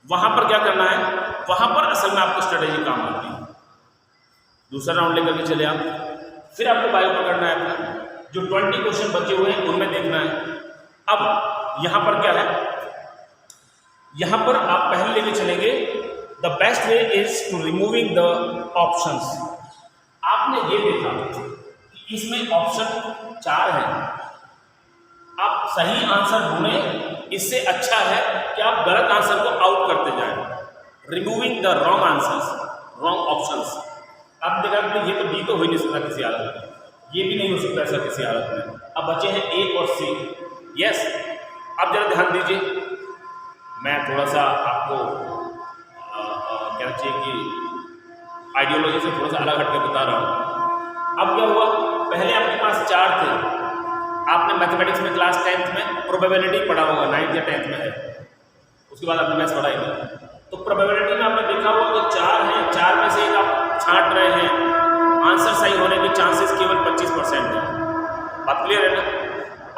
वहां पर क्या करना है, वहां पर असल में आपको स्ट्रेटेजी काम आती है। दूसरा राउंड लेकर के चले आप, फिर आपको बायो पकड़ना है अपना, जो 20 क्वेश्चन बचे हुए हैं उनमें देखना है। अब यहां पर क्या है, यहां पर आप पहले लेके चलेंगे the best way is to removing the options. आपने ये देखा कि इसमें ऑप्शन 4 है, आप सही आंसर ढूंढें, इससे अच्छा है कि आप गलत आंसर को आउट करते जाएं। Removing the wrong answers, wrong options. आप देखा कि ये तो डी तो हो ही नहीं सकता किसी हालत में, ये भी नहीं हो सकता ऐसा किसी हालत में। अब बचे हैं ए और सी। यस, अब जरा ध्यान दीजिए, मैं थोड़ा सा आपको कहना चाहिए कि आइडियोलॉजी से थोड़ा सा अलग हट के बता रहा हूँ। अब क्या हुआ, पहले आपके पास 4 थे, आपने मैथमेटिक्स में क्लास 10th में प्रोबेबिलिटी पढ़ा होगा, 9th या 10th में है, उसके बाद आपने मैथ्स पढ़ाई नहीं, तो प्रोबेबिलिटी में आपने देखा होगा कि 4 हैं, 4 में से एक आप छांट रहे हैं, आंसर सही होने के चांसेस केवल 25% हैं। बात क्लियर है ना?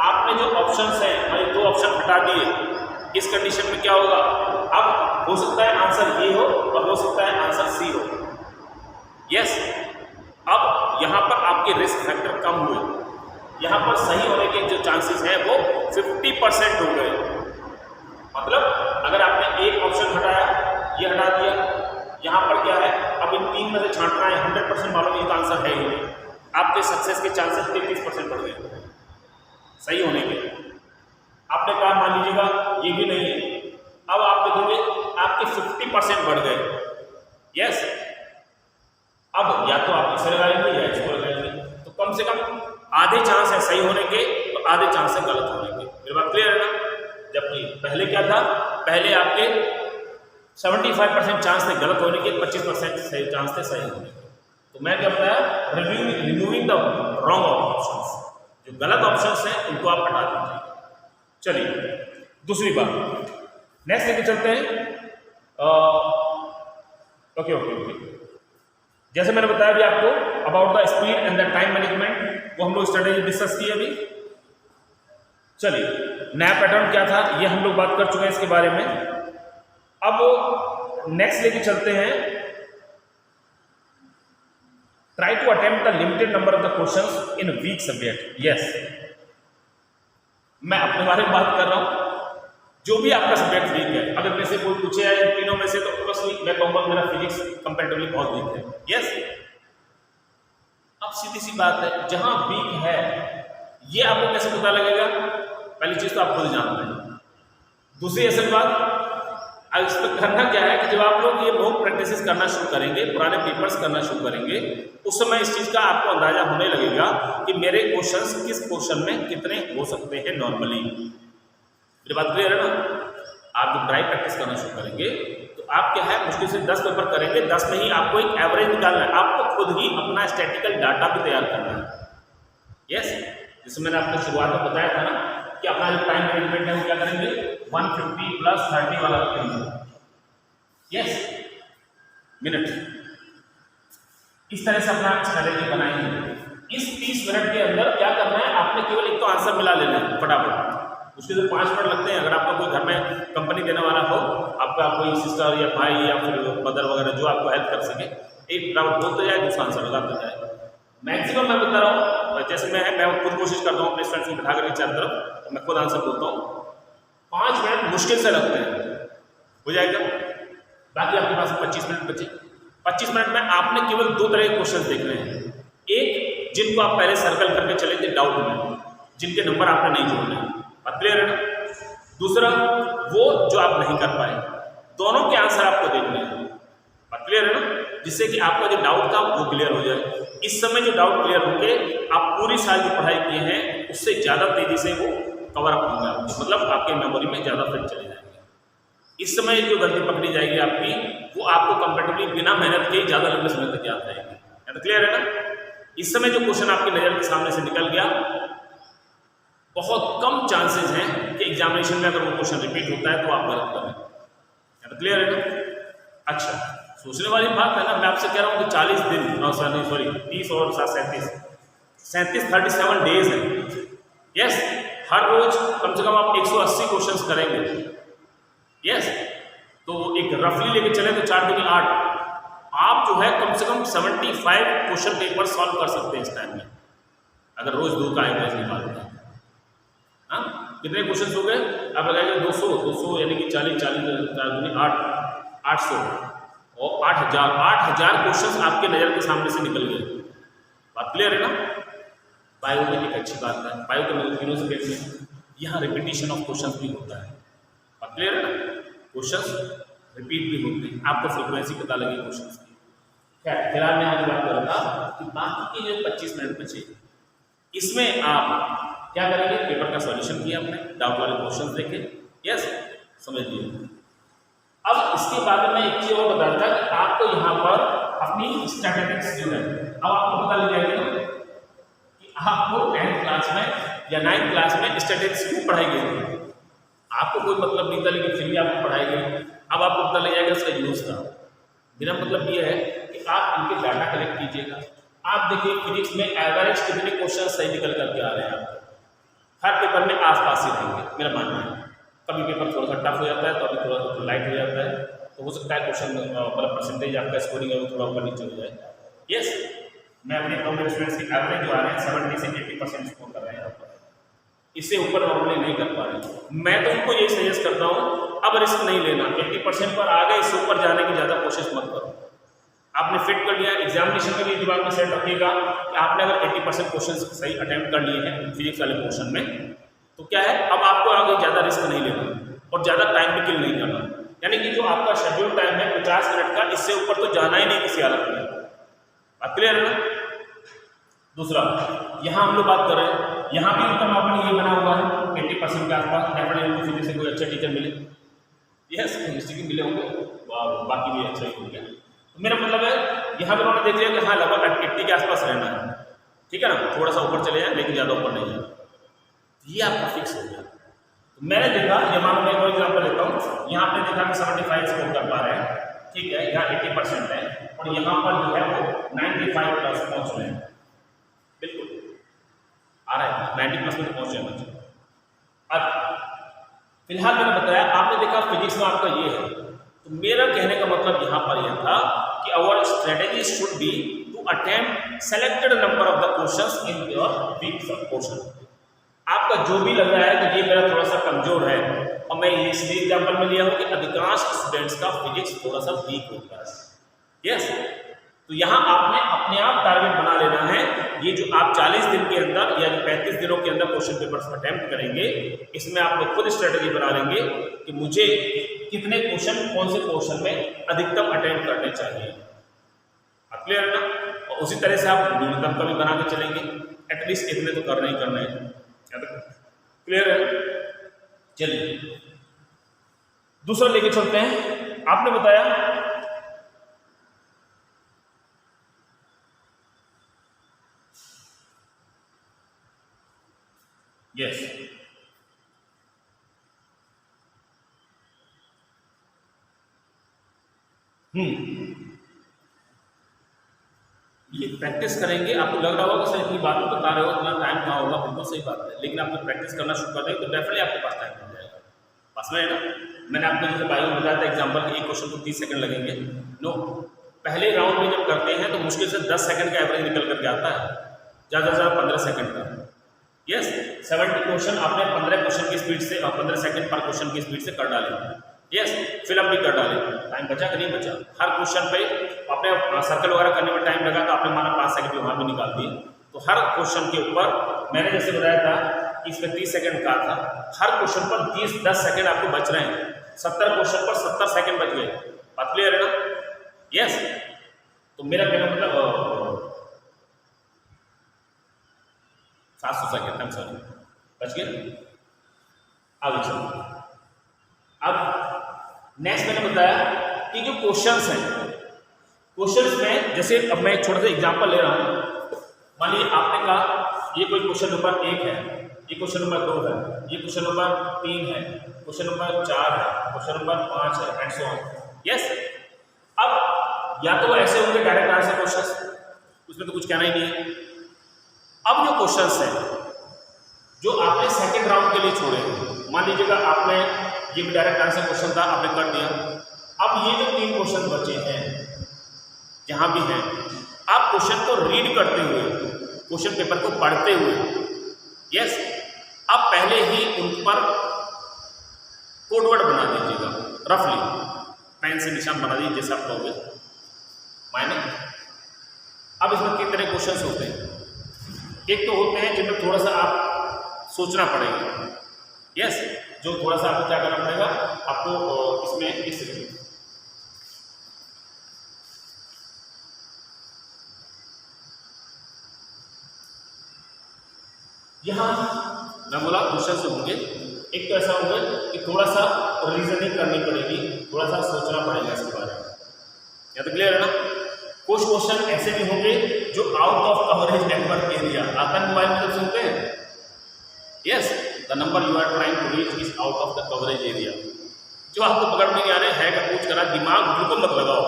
आपने जो ऑप्शंस हैं मैंने 2 ऑप्शन हटा दिए, इस कंडीशन में क्या होगा, अब हो सकता है आंसर ये हो और हो सकता है आंसर सी हो। यस, अब यहाँ पर आपके रिस्क फैक्टर कम हुए, यहाँ पर सही होने के जो चांसेस हैं वो 50% हो गए। मतलब अगर आपने एक ऑप्शन हटाया, ये हटा दिया, यहाँ पर क्या है, अब इन 3 में से छांटना है, 100% मालूम ये आंसर है ही नहीं, आपके सक्सेस के चांसेस 33% बढ़ गए सही होने के। आपने कहा मान लीजिएगा ये भी नहीं है, अब आप देखोगे आपके 50% बढ़ गए। यस, अब या तो आप इसे लगाएंगे या इसको लगाएंगे, तो कम से कम आधे चांस है सही होने के, तो आधे चांस है गलत होने के। मेरी बात क्लियर है ना? जबकि पहले क्या था, पहले आपके 75% चांस थे गलत होने के, 25% सही चांस थे सही होने के। तो मैं क्या बताया, रिमूविंग द रॉन्ग ऑप्शंस, जो गलत ऑप्शंस हैं उनको आप हटा दीजिए। चलिए दूसरी बात, नेक्स्ट लेके चलते हैं। ओके, जैसे मैंने बताया भी आपको about the speed and the time management, वो हम लोग स्ट्रेटेजी डिस्कस की अभी। चलिए नया पैटर्न क्या था ये हम लोग बात कर चुके हैं इसके बारे में। अब नेक्स्ट लेके चलते हैं, try to attempt the limited number of the questions in weak subject. Yes, मैं अपने बारे में बात कर रहा हूं। जो भी आपका सब्जेक्ट वीक है, अगर मेरे से कोई पूछे इन तीनों में से, तो ऑब्वियसली मैं कहूंगा मेरा फिजिक्स कंपैरेटिवली बहुत वीक है। यस, अब सीधी सी बात है, जहां वीक है ये आपको कैसे पता लगेगा? पहली चीज तो आप खुद जानते हैं। दूसरी असल बात, अब इस पर करना क्या है कि जब आप लोग ये मॉक प्रैक्टिस करना शुरू करेंगे, पुराने पेपर्स करना शुरू करेंगे, उस समय इस चीज का आपको अंदाजा होने लगेगा कि मेरे क्वेश्चंस किस क्वेश्चन में कितने हो सकते हैं नॉर्मली। मेरी बात क्लियर है ना? आप जब ड्राई प्रैक्टिस करना शुरू करेंगे तो आप क्या है, मुश्किल से 10 पेपर करेंगे, 10 में ही आपको एक एवरेज निकालना है। आपको खुद ही अपना स्टैटिकल डाटा भी तैयार करना है। यस, जिसमें मैंने आपको शुरुआत में बताया था ना कि अपना जो टाइम मैनेजमेंट है वो क्या करेंगे, 150 + 30 वाला करेंगे। यस, मिनट, इस तरह से अपना स्ट्रेटेजी बनाएंगे। इस 30 मिनट के अंदर क्या करना है, आपने केवल एक तो आंसर मिला लेना है फटाफट। उसके लिए 5 मिनट लगते हैं। अगर आपका कोई घर में कंपनी देने वाला हो, आपका कोई सिस्टर या भाई या फिर मदर वगैरह जो आपको हेल्प कर सके, एक फटाफट बोलते जाए, दूसरा आंसर लगाते जाए। मैक्सिमम मैं बता रहा हूँ, जैसे मैं खुद कोशिश करता हूँ अपने स्टूडेंट्स को बिठा कर चारों तरफ, मैं खुद आंसर बोलता हूँ। 5 मिनट मुश्किल से लगते हैं, हो जाएगा। बाकी आपके पास 25 मिनट बचे। 25 मिनट में आपने केवल 2 तरह के क्वेश्चन देखने हैं। एक, जिनको आप पहले सर्कल करके चले थे डाउट में, जिनके नंबर आपने नहीं जोड़ने, बात क्लियर है ना? दूसरा, वो जो आप नहीं कर पाए, दोनों के आंसर आपको देखने हैं, बात क्लियर है ना? जिससे कि आपका जो डाउट था वो क्लियर हो जाए। इस समय जो डाउट क्लियर होंगे, आप पूरी साल जो पढ़ाई किए हैं उससे ज़्यादा तेजी से वो कवर अप होंगे आपको, मतलब आपके मेमोरी में ज़्यादा फिट चले जाएंगे। इस समय जो गलती पकड़ी जाएगी आपकी, वो आपको कंपैरेटिवली बिना मेहनत के ज़्यादा लंबे समय तक याद रहेगी। तो क्लियर है ना? इस समय जो क्वेश्चन आपकी नज़र के सामने से निकल गया, बहुत कम चांसेस हैं कि एग्जामिनेशन में अगर वो क्वेश्चन रिपीट होता है तो आप गलत करें। तो क्लियर है ना? अच्छा, सोचने वाली बात है ना, मैं आपसे कह रहा हूँ कि 40 दिन, 30 और 7 37 37 डेज हैं। यस, हर रोज कम से कम आप 180 क्वेश्चंस करेंगे। यस, तो एक रफली लेके चले तो 4 दूनी 8, आप जो है कम से कम 75 क्वेश्चन पेपर सॉल्व कर सकते हैं इस टाइम में, अगर रोज 2 का एवरेज निकालते हैं। हाँ, कितने क्वेश्चन हो गए? आप लगाइए 200 यानी कि 40 4 दूनी 8 800 और 8000 क्वेश्चंस आपके नज़र के सामने से निकल गए। बात क्लियर है ना? बायो में एक अच्छी बात है, बायो के तीनों से कहते हैं यहाँ रिपीटिशन ऑफ क्वेश्चंस भी होता है। बात क्लियर है ना? क्वेश्चंस रिपीट भी होते हैं, आपको फ्रिक्वेंसी पता लगी क्वेश्चंस की। खैर, फिलहाल मैं आज बात कर रहा था कि बाकी के जो 25 मिनट बचे, इसमें आप क्या करेंगे? पेपर का सॉल्यूशन किया आपने, डाउट वाले क्वेश्चन देखे। यस, समझ लिए। अब इसके बाद में एक चीज और बताता है कि आपको यहाँ पर अपनी स्टैटिस्टिक्स जो है, अब आपको पता लग जाएगा ना कि आपको 10th क्लास में या 9th क्लास में स्टैटिस्टिक्स क्यों पढ़ाई गई थी। आपको कोई मतलब नहीं था, लेकिन फिर भी आपको पढ़ाई गई। अब आपको पता लग जाएगा इसका यूज था। मेरा मतलब ये है कि आप इनके डाटा कलेक्ट कीजिएगा। आप देखिए फिजिक्स में एवरेज कितने क्वेश्चन सही निकल करके आ रहे हैं आपको, हर पेपर में आसपास ही रहेंगे, मेरा मानना है। कभी पेपर थोड़ा सा टफ हो जाता है, तो अभी थोड़ा सा लाइट हो जाता है, तो हो सकता है क्वेश्चन मतलब परसेंटेज आपका स्कोरिंग है वो थोड़ा ऊपर नीचे हो जाए। यस, मैं अपने काउंटर स्टूडेंट्स की एवरेज जो आ रहे हैं 70 से 80% स्कोर कर रहे हैं, इससे ऊपर नॉर्मली नहीं कर पा रहे। मैं तो उनको यही सजेस्ट करता हूँ, अब रिस्क नहीं लेना, 80% पर आ गए, इससे ऊपर जाने की ज़्यादा कोशिश मत करो। आपने फिट कर लिया, एग्जामिनेशन में भी दिमाग में सेट रखिएगा कि आपने अगर 80% क्वेश्चन सही अटेम्प्ट कर लिए हैं फिजिक्स वाले पोर्शन में, तो क्या है, अब आपको आगे ज़्यादा रिस्क नहीं लेना और ज़्यादा टाइम भी किल नहीं करना। यानी कि जो आपका शेड्यूल टाइम है 50 मिनट का, इससे ऊपर तो जाना ही नहीं किसी हालत में। बात क्लियर है ना? दूसरा, यहाँ हम लोग बात कर रहे हैं, यहाँ भी उनका मापन ये बना हुआ है 80% के आसपास। डेफिनेटली फिजिक्स से कोई अच्छा टीचर मिले, यस केमिस्ट्री के मिले होंगे, बाकी भी अच्छा ही होंगे। तो मेरा मतलब है यहाँ पर उन्होंने देख लिया कि हाँ लगभग 80 के आसपास रहना है, ठीक है ना, थोड़ा सा ऊपर चले जाए लेकिन ज़्यादा ऊपर नहीं जाए, ये आपका फिक्स हो गया। तो मैंने देखा, ये मानो मैं एक एग्जाम्पल लेता हूँ, यहाँ आपने देखा कि 75 स्कोर कर पा रहे हैं, ठीक है, यहाँ 80% है और यहाँ पर जो है वो 95 प्लस पहुँच रहे हैं, बिल्कुल आ रहा है 90 प्लस में पहुँच रहे हैं बच्चे। अब फिलहाल मैंने बताया, आपने देखा फिजिक्स में आपका ये है, तो मेरा कहने का मतलब यहाँ पर यह था कि our strategy should be to attempt selected number of the questions in your weak portion. आपका जो भी लग रहा है कि ये मेरा थोड़ा सा कमजोर है, और मैं इसलिए एग्जाम्पल में लिया हूँ कि अधिकांश स्टूडेंट्स का फिजिक्स थोड़ा सा वीक होता है। यस, तो यहाँ आपने अपने आप टारगेट बना लेना है। ये जो आप 40 दिन के अंदर या 35 दिनों के अंदर क्वेश्चन पेपर्स अटेम्प्ट करेंगे, इसमें आप लोग खुद स्ट्रेटेजी बना लेंगे कि मुझे कितने क्वेश्चन कौन से क्वेश्चन में अधिकतम अटेम्प्ट करने चाहिए। आप क्लियर है ना? और उसी तरह से आप न्यूनतम का भी बना के चलेंगे, एटलीस्ट इतने तो करना ही करना है। क्लियर है? चलिए दूसरा लेके चलते हैं। आपने बताया यस, ये प्रैक्टिस करेंगे। आपको लग रहा होगा सर इतनी बातें बता रहे हो, इतना टाइम कहाँ होगा, बिल्कुल सही बात है, लेकिन आपको प्रैक्टिस करना शुरू कर देंगे तो डेफिनेटली आपके पास टाइम मिल जाएगा। पास में है ना? मैंने आपको जैसे बायो में बताया था एग्जाम्पल कि एक क्वेश्चन को 30 सेकंड लगेंगे। नो, पहले राउंड में जब करते हैं तो मुश्किल से 10 सेकंड का एवरेज निकल करके आता है, ज़्यादा से ज़्यादा 15 सेकंड का। यस, 70 क्वेश्चन आपने 15 क्वेश्चन की स्पीड से 15 सेकंड पर क्वेश्चन की स्पीड से कर डाले। यस, फिलअप भी कर डाले। टाइम बचा कि नहीं बचा? हर क्वेश्चन पे आपने सर्कल वगैरह करने में टाइम लगा तो आपने माना 5 सेकंड वहाँ भी निकाल दिए। तो हर क्वेश्चन के ऊपर मैंने जैसे बताया था कि इसमें 30 सेकंड का था, हर क्वेश्चन पर 10 सेकंड आपको बच रहे हैं। 70 क्वेश्चन पर 70 सेकंड बच गए। बात क्लियर है ना? यस, तो मेरा कहना मतलब 700 सेकंड हम सॉरी बच गए। आगे चलो। अब नेक्स्ट मैंने बताया कि जो क्वेश्चंस हैं, क्वेश्चंस में जैसे अब मैं एक छोटा सा एग्जांपल ले रहा हूँ। मान लीजिए आपने कहा ये कोई क्वेश्चन नंबर 1 है, ये क्वेश्चन नंबर 2 है, ये क्वेश्चन नंबर 3 है, क्वेश्चन नंबर 4 है, क्वेश्चन नंबर 5 है एंड सो ऑन। यस, अब या तो ऐसे होंगे डायरेक्ट आंसर क्वेश्चंस, उसमें तो कुछ कहना ही नहीं है। अब जो क्वेश्चंस हैं जो आपने सेकेंड राउंड के लिए छोड़े, मान लीजिएगा आपने ये भी डायरेक्ट आंसर क्वेश्चन था, आपने कर दिया। अब ये जो 3 क्वेश्चन बचे हैं जहां भी हैं, आप क्वेश्चन को रीड करते हुए, क्वेश्चन पेपर को पढ़ते हुए, यस, आप पहले ही उन पर कोडवर्ड बना दीजिएगा, रफली पेन से निशान बना दीजिए जैसा आप कहोगे मायने। अब इसमें कितने तरह क्वेश्चन होते हैं? एक तो होते हैं जिनमें थोड़ा सा आप सोचना पड़ेगा। यस, जो थोड़ा सा आपको क्या करना पड़ेगा, आपको इसमें इस यहाँ मैं बोला क्वेश्चन से होंगे। एक तो ऐसा होगा कि थोड़ा सा रीजनिंग करनी पड़ेगी, थोड़ा सा सोचना पड़ेगा इसके बारे में। या तो क्लियर है ना? कुछ क्वेश्चन ऐसे भी होंगे जो out of coverage network area, आपका मोबाइल में जब सुनते हैं yes, the number you are trying to reach is out of the coverage area, जो आपको पकड़ में नहीं आ रहे हैं का पूछ करा, दिमाग बिल्कुल मत लगाओ,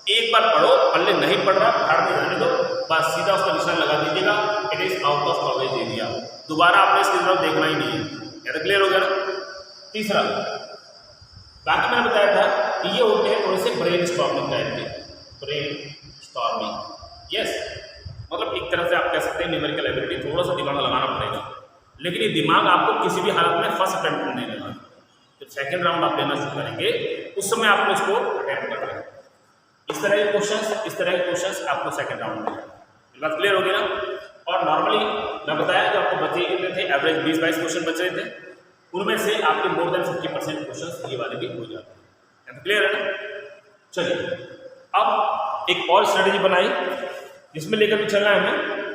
एक बार पढ़ो, पढ़ने नहीं पढ़ रहा फाड़ में जाने दो, बस सीधा उसका निशान लगा दीजिएगा, it is out of coverage area. दोबारा आपने इसकी तरफ देखना ही नहीं है। या तो क्लियर हो गया ना? तीसरा, बाकी मैंने बताया था कि ये होते हैं थोड़े से ब्रेन स्टॉर्मिंग टाइप के, ब्रेन स्टॉर्मिंग। यस, मतलब एक तरह से आप कह सकते हैं न्यूमेरिकल एबिलिटी, थोड़ा सा दिमाग लगाना पड़ेगा, लेकिन ये दिमाग आपको किसी भी हालत में फर्स्ट अटेम्प्ट में नहीं लेना। जब सेकंड राउंड आप लेना शुरू करेंगे उस समय आपको इसको अटेम्प्ट करना है। इस तरह के क्वेश्चंस आपको सेकंड राउंड में। ये बात क्लियर होगी ना? और नॉर्मली मैं बताया जो आपको बचे कितने थे, एवरेज 20-22 क्वेश्चन बच रहे थे, उनमें से आपके मोर देन 50% क्वेश्चन ये वाले भी हो जाते हैं। तो क्लियर है ना? चलिए अब एक और स्ट्रेटेजी बनाई जिसमें लेकर भी चलना है हमें।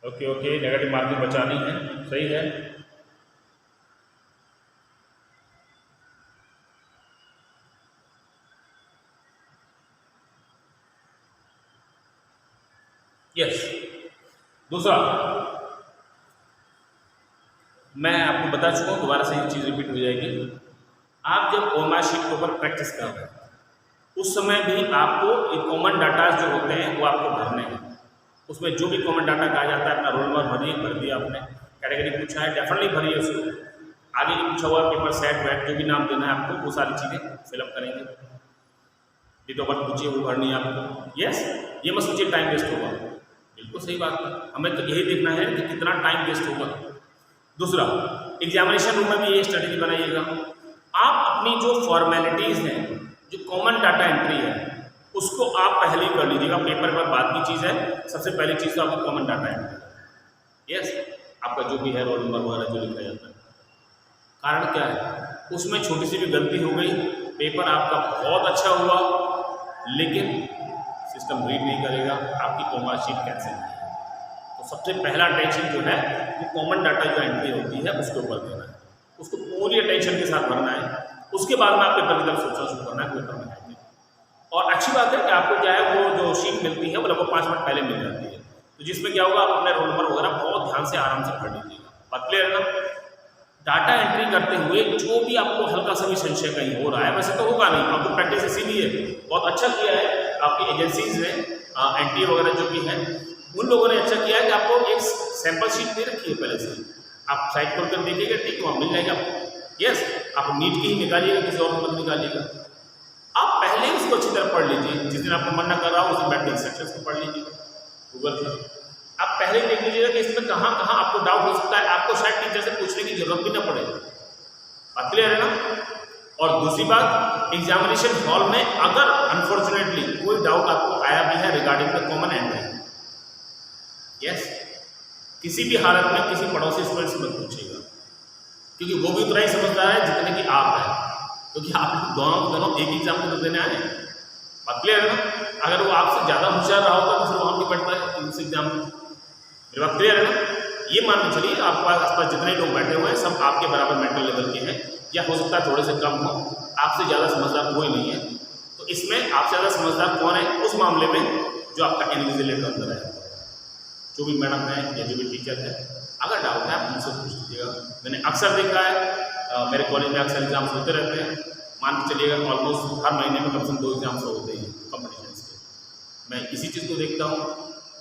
ओके, नेगेटिव मार्किंग बचानी है, सही है। यस, दूसरा मैं आपको बता चुका हूँ, दोबारा से ये चीज़ रिपीट हो जाएगी। आप जब ओमा शीट के ऊपर प्रैक्टिस कर रहे हैं उस समय भी आपको एक कॉमन डाटा जो होते हैं वो आपको भरने हैं। उसमें जो भी कॉमन डाटा कहा जाता है, अपना रोल नंबर भरिए, भर दिया आपने, कैटेगरी पूछा है डेफिनेटली भरिए उसको। आगे जो पूछा हुआ पेपर सेट वेट जो भी नाम देना है आपको वो सारी चीज़ें फिलअप करेंगे। डेट ऑफ बर्थ पूछिए वो भरनी है आपको। यस, ये मत सोचिए टाइम वेस्ट होगा, बिल्कुल सही बात है, हमें तो यही देखना है कि कितना टाइम वेस्ट होगा। दूसरा, एग्जामिनेशन रूम में भी ये स्ट्रेटेजी बनाइएगा। आप अपनी जो फॉर्मेलिटीज़ हैं, जो कॉमन डाटा एंट्री है, उसको आप पहले ही कर लीजिएगा। पेपर पर बात की चीज़ है, सबसे पहली चीज़ तो आपको कॉमन डाटा एंट्री। यस, आपका जो भी है रोल नंबर वगैरह जो लिखा जाता है। कारण क्या है, उसमें छोटी सी भी गलती हो गई, पेपर आपका बहुत अच्छा हुआ लेकिन सिस्टम रीड नहीं करेगा, आपकी कॉमन शीट कैंसिल है। तो सबसे पहला टेंशन जो है वो कॉमन डाटा जो एंट्री होती है उसके ऊपर देना है, उसको पूरी अटेंशन के साथ भरना है। उसके बाद में आप पेपर की तरफ सोचना शुरू करना है पेपर में आएंगे। और अच्छी बात है कि आपको क्या है वो जो शीट मिलती है वो लगभग 5 मिनट पहले मिल जाती है, तो जिसमें क्या होगा, आप अपने रोल नंबर वगैरह बहुत ध्यान से आराम से पढ़ लीजिएगा। बात क्लियर है ना? डाटा एंट्री करते हुए जो भी आपको हल्का सा भी संशय कहीं हो रहा है, वैसे तो होगा नहीं, आपको प्रैक्टिस इसीलिए बहुत अच्छा किया है आपकी एजेंसीज ने, एनटीए वगैरह जो भी हैं उन लोगों ने अच्छा किया है कि आपको एक सैंपल शीट दे रखी है पहले से, आप साइट खोल कर देखिएगा, ठीक वहाँ मिल जाएगा आपको। यस, आप नीट की ही निकालिएगा, किसी और को मत निकालिएगा। आप पहले ही उसको अच्छी तरह पढ़ लीजिए, जिस दिन आपको मन न कर रहा हो उस दिन बैठ के इंस्ट्रक्शंस को पढ़ लीजिए गूगल पर। आप पहले ही देख लीजिएगा कि इसमें कहाँ कहाँ आपको डाउट हो सकता है, आपको शायद टीचर से पूछने की जरूरत भी ना पड़े। बात क्लियर है ना? और दूसरी बात, एग्जामिनेशन हॉल में अगर अनफॉर्चुनेटली कोई डाउट आपको आया भी है regarding the common entry, yes, किसी भी हालत में किसी पड़ोसी स्टूडेंट से मत पूछिएगा, क्योंकि वो भी उतना ही समझदार है जितने कि आप हैं, क्योंकि आप दोनों एक एग्जाम को तो देने आए हैं। बात क्लियर है ना? अगर वो आपसे ज़्यादा होशियार रहा होता तो फिर वहाँ की पड़ता है उस एग्जाम में। मेरी बात क्लियर है ना? ये मान के चलिए आपके आसपास जितने लोग बैठे हुए हैं सब आपके बराबर मेंटल लेवल के हैं, या हो सकता है थोड़े से कम हो, आपसे ज़्यादा समझदार कोई नहीं है। तो इसमें आपसे ज़्यादा समझदार कौन है उस मामले में, जो आपका इन्विजिलेटर अंदर है, जो भी मैडम है या जो भी टीचर है। अगर डाउट है आप उनसे पूछ लीजिएगा। मैंने अक्सर देखा है, मेरे कॉलेज में अक्सर एग्जाम्स होते रहते हैं, मान के चलिएगा ऑलमोस्ट हर महीने में कम से कम 2 एग्जाम्स होते हैं कॉम्पिटिशन्स के। मैं इसी चीज़ को देखता हूँ,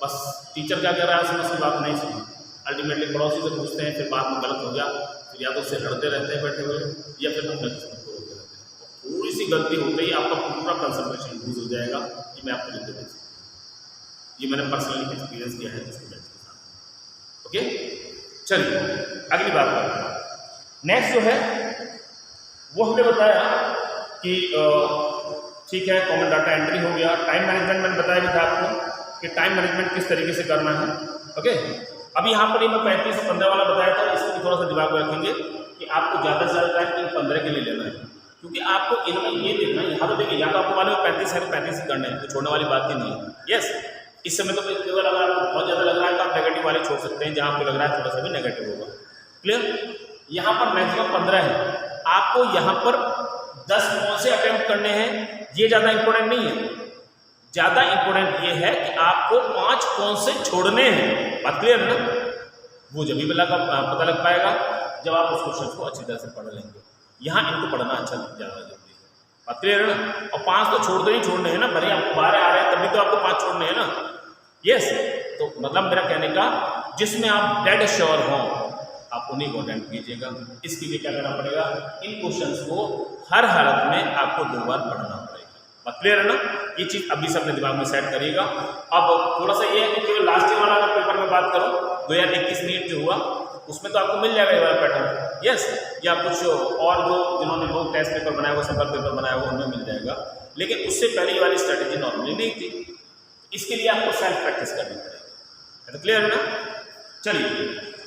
बस टीचर क्या कर रहा है उसमें उसकी बात नहीं सुनी, अल्टीमेटली पड़ोसी से पूछते हैं, फिर बाद में गलत हो गया, फिर या तो उससे लड़ते रहते हैं बैठे हुए, या फिर अपने किस्मत को रोकते रहते हैं। थोड़ी सी गलती होते ही आपका पूरा कंसंट्रेशन लूज हो जाएगा। ये मैं आपको लिख देता हूँ, ये मैंने पर्सनली एक्सपीरियंस किया है स्टूडेंट्स के साथ। ओके, चलिए अगली बात करते हैं। नेक्स्ट जो है वो हमने बताया कि ठीक है कॉमन डाटा एंट्री हो गया। टाइम मैनेजमेंट मैंने बताया भी था आपको कि टाइम मैनेजमेंट किस तरीके से करना है। ओके, अभी यहाँ पर ही मैं 35 से 15 वाला बताया था, इसको भी थोड़ा सा दिमाग में रखेंगे कि आपको ज़्यादा से ज़्यादा टाइम इन 15 के लिए लेना है, क्योंकि आपको इनमें ये देखना है। यहाँ तो देखिए, यहाँ तो आपको मालूम है 35 है तो 35 ही करना है, तो छोड़ने वाली बात ही नहीं है। यस, इस समय तो केवल अगर आपको बहुत ज़्यादा लग रहा है तो आप नेगेटिव वाले छोड़ सकते हैं, जहाँ आपको लग रहा है थोड़ा सा भी नेगेटिव होगा। क्लियर? यहाँ पर मैक्सिमम 15 है, आपको यहाँ पर 10 कौन से अटेम्प्ट करने हैं ये ज़्यादा इंपॉर्टेंट नहीं है। ज़्यादा इंपॉर्टेंट ये है कि आपको 5 कौन से छोड़ने हैं। बात क्लियर है ना? वो जब भी पता लग पाएगा जब आप उस क्वेश्चन को अच्छी तरह से पढ़ लेंगे। यहाँ इनको पढ़ना अच्छा ज़्यादा जरूरी है। बात क्लियर है ना? और 5 तो छोड़ते ही छोड़ने हैं ना, भले आपको 12 आ रहे हैं तभी तो आपको 5 छोड़ने हैं ना। यस, तो मतलब मेरा कहने का, जिसमें आप डेड श्योर हों आप उन्हीं को अटेम्प्ट कीजिएगा। इसके लिए क्या करना पड़ेगा, इन क्वेश्चंस को हर हालत में आपको 2 बार पढ़ना पड़ेगा। बात क्लियर है ना? ये चीज़ अभी से अपने दिमाग में सेट करिएगा। अब थोड़ा सा ये है कि केवल लास्ट ईयर वाला अगर पेपर में बात करूँ 2021 नीट जो हुआ उसमें तो आपको मिल जाएगा ये वाला पैटर्न। यस, या कुछ और जो जिन्होंने लोग टेस्ट पेपर बनाया हुआ, सफल पेपर बनाया हुआ, उनमें मिल जाएगा, लेकिन उससे पहले ये वाली स्ट्रैटेजी नॉर्मली नहीं थी। इसके लिए आपको सेल्फ प्रैक्टिस करनी पड़ेगी। तो क्लियर है ना? चलिए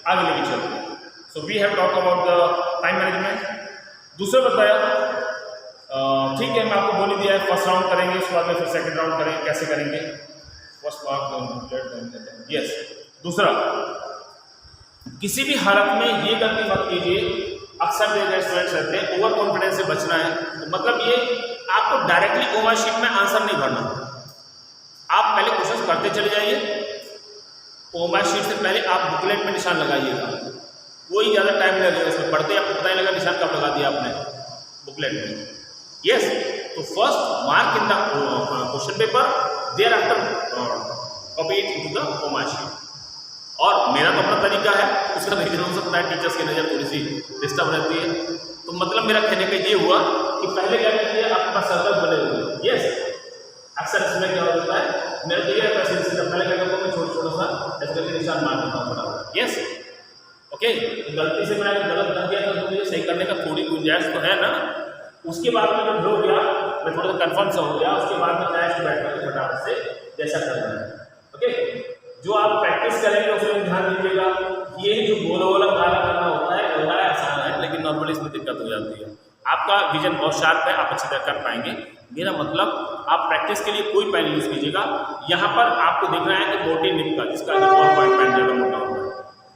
आगे लेके चलते हैं। So we have talk about the time management. दूसरा बताया, ठीक है मैं आपको बोल ही दिया है, फर्स्ट राउंड करेंगे, उसके बाद में फिर सेकंड राउंड करेंगे। कैसे करेंगे? First part. यस, दूसरा, किसी भी हालत में ये गलती मत कीजिए, अक्सर जो स्टूडेंट्स रहते हैं ओवर कॉन्फिडेंस से बचना है। तो मतलब ये आपको डायरेक्टली ओवर शीट में आंसर नहीं भरना, आप पहले कोशिश करते चले जाइए। ओवर शीट से पहले आप बुकलेट में निशान लगाइएगा, कोई ज़्यादा टाइम लगेगा इसमें, पढ़ते आपको पता नहीं लगा निशान कब लगा दिया आपने बुकलेट में। यस, तो first mark in the question paper, thereafter copy it into the over sheet. और मेरा तो अपना तरीका है, उसका रीजन हो सकता है टीचर्स की नज़र थोड़ी सी डिस्टर्ब रहती है। तो मतलब मेरा कहने का ये हुआ कि पहले क्या कीजिए, आपके पास सर्कल बने हुए, यस अक्सर इसमें क्या होता है, मेरा तो ये पहले क्या करता हूँ मैं छोटा सा ऐसे करके निशान मार देता हूँ फटाफट, यस ओके। गलती से मैंने गलत कर दिया तो मुझे सही करने का थोड़ी गुंजाइश तो है ना। उसके बाद में जब हो गया, मैं थोड़ा सा कन्फर्म सा हो गया, उसके बाद में कैश बैठ कर फटाफट से जैसा करना है, ओके। जो आप प्रैक्टिस करेंगे उसमें ध्यान दीजिएगा, ये जो गोला गोला काला करना होता है वो बड़ा आसान है, लेकिन नॉर्मली इसमें दिक्कत हो जाती है। आपका विजन बहुत शार्प है, आप अच्छी तरह कर पाएंगे। मेरा मतलब आप प्रैक्टिस के लिए कोई पेन यूज़ कीजिएगा। यहाँ पर आपको दिख रहा है कि मोटी निब का, जिसका बॉल पॉइंट पेन ज़्यादा मोटा होता है,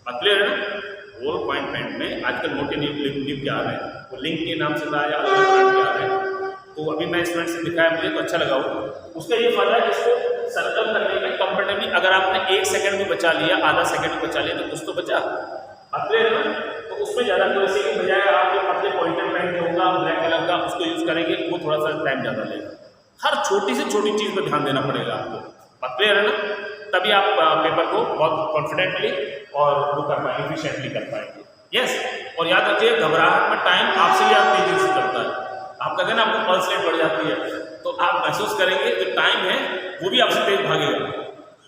बात क्लियर है ना। बॉल पॉइंट पेन में आजकल मोटे निब क्या आ रहे हैं, वो लिंक के नाम से था या क्या आ रहे हैं। तो अभी मैं स्टूडेंट से दिखाया, मुझे तो अच्छा लगा वो। उसका ये फायदा है कि इसको सर्कल करने में कंफर्टेबली, अगर आपने 1 सेकंड भी बचा लिया, आधा सेकंड भी बचा लिया, तो कुछ तो बचा, बात क्लियर है ना। तो उसमें ज़्यादा कोई के बजाय आप जो अपने पॉइंटर पेन जो होगा ब्लैक कलर का, उसको यूज़ करेंगे, वो थोड़ा सा टाइम ज़्यादा लेगा। हर छोटी से छोटी चीज़ पर ध्यान देना पड़ेगा आपको, बात क्लियर है ना। तभी आप पेपर को बहुत कॉन्फिडेंटली और वो कर पाएंगे, इफिशिएंटली कर पाएंगे, यस। और याद रखिए, घबराहट में टाइम आपसे भी आप तेजी से चलता है। आप कहते हैं ना, आपको पल्स रेट बढ़ जाती है, तो आप महसूस करेंगे जो टाइम है वो भी आपसे तेज भागेगा।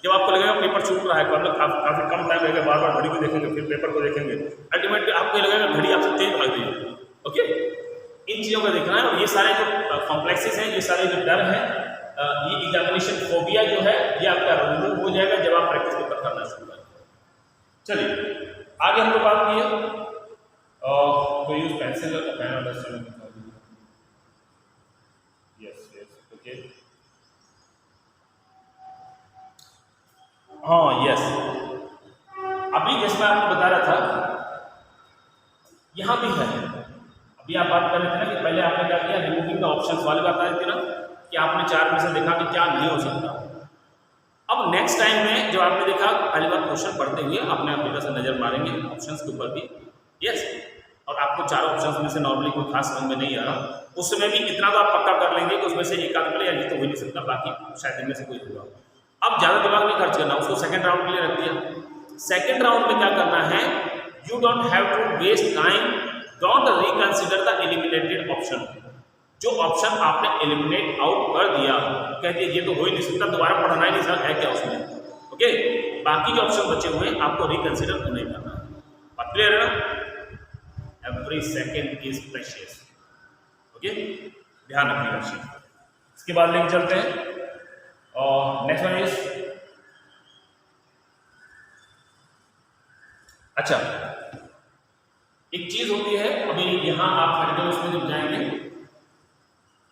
जब आपको लगेगा पेपर छूट रहा है, तो आप काफ़ी कम टाइम लगेगा, बार बार घड़ी को देखेंगे, फिर पेपर को देखेंगे, अल्टीमेटली आपको लगेगा घड़ी आपसे तेज भाग रही है, ओके। इन चीज़ों का देखना है। और ये सारे जो कॉम्प्लेक्सेस हैं, ये सारे जो डर हैं, ये एग्जामिनेशन फोबिया जो है, ये आपका रिमूव हो जाएगा जब आप प्रैक्टिस पेपर करना शुरू करें। चलिए आगे हम लोग बात किए तो यूज पेंसिल और pen understanding, yes yes okay, हाँ यस। अभी जैसे मैं आपको बता रहा था, यहाँ भी है। अभी आप बात कर रहे थे ना कि पहले आपने क्या किया, रिमूविंग का ऑप्शंस वाले बात आई थी ना, कि आपने 4 में से देखा कि क्या नहीं हो सकता। अब नेक्स्ट टाइम में जब आपने देखा, पहली बार क्वेश्चन पढ़ते हुए अपने आप थोड़ा सा नजर मारेंगे ऑप्शंस के ऊपर भी, यस। और आपको 4 ऑप्शंस में से नॉर्मली कोई खास समझ में नहीं आ रहा, उस समय भी इतना तो आप पक्का कर लेंगे कि उसमें से एक आध मिले, या ये तो हो नहीं सकता, बाकी शायद इनमें से कोई होगा। अब ज़्यादा दिमाग नहीं खर्च करना, उसको सेकंड राउंड के लिए रख दिया। सेकंड राउंड में क्या करना है, you don't have to waste time, don't reconsider the eliminated option. जो ऑप्शन आपने एलिमिनेट आउट कर दिया, कहते ये तो हो ही नहीं सकता, दोबारा पढ़ना ही नहीं सकता है क्या उसमें, ओके। बाकी जो ऑप्शन बचे हुए हैं आपको रिकंसिडर नहीं करना, बात क्लियर है ना। Every second is precious, okay, ध्यान रखिएगा। इसके बाद लेके चलते हैं और नेक्स्ट वन इज, अच्छा एक चीज होती है, अभी यहाँ आप मेडिकल उसमें जब जाएंगे,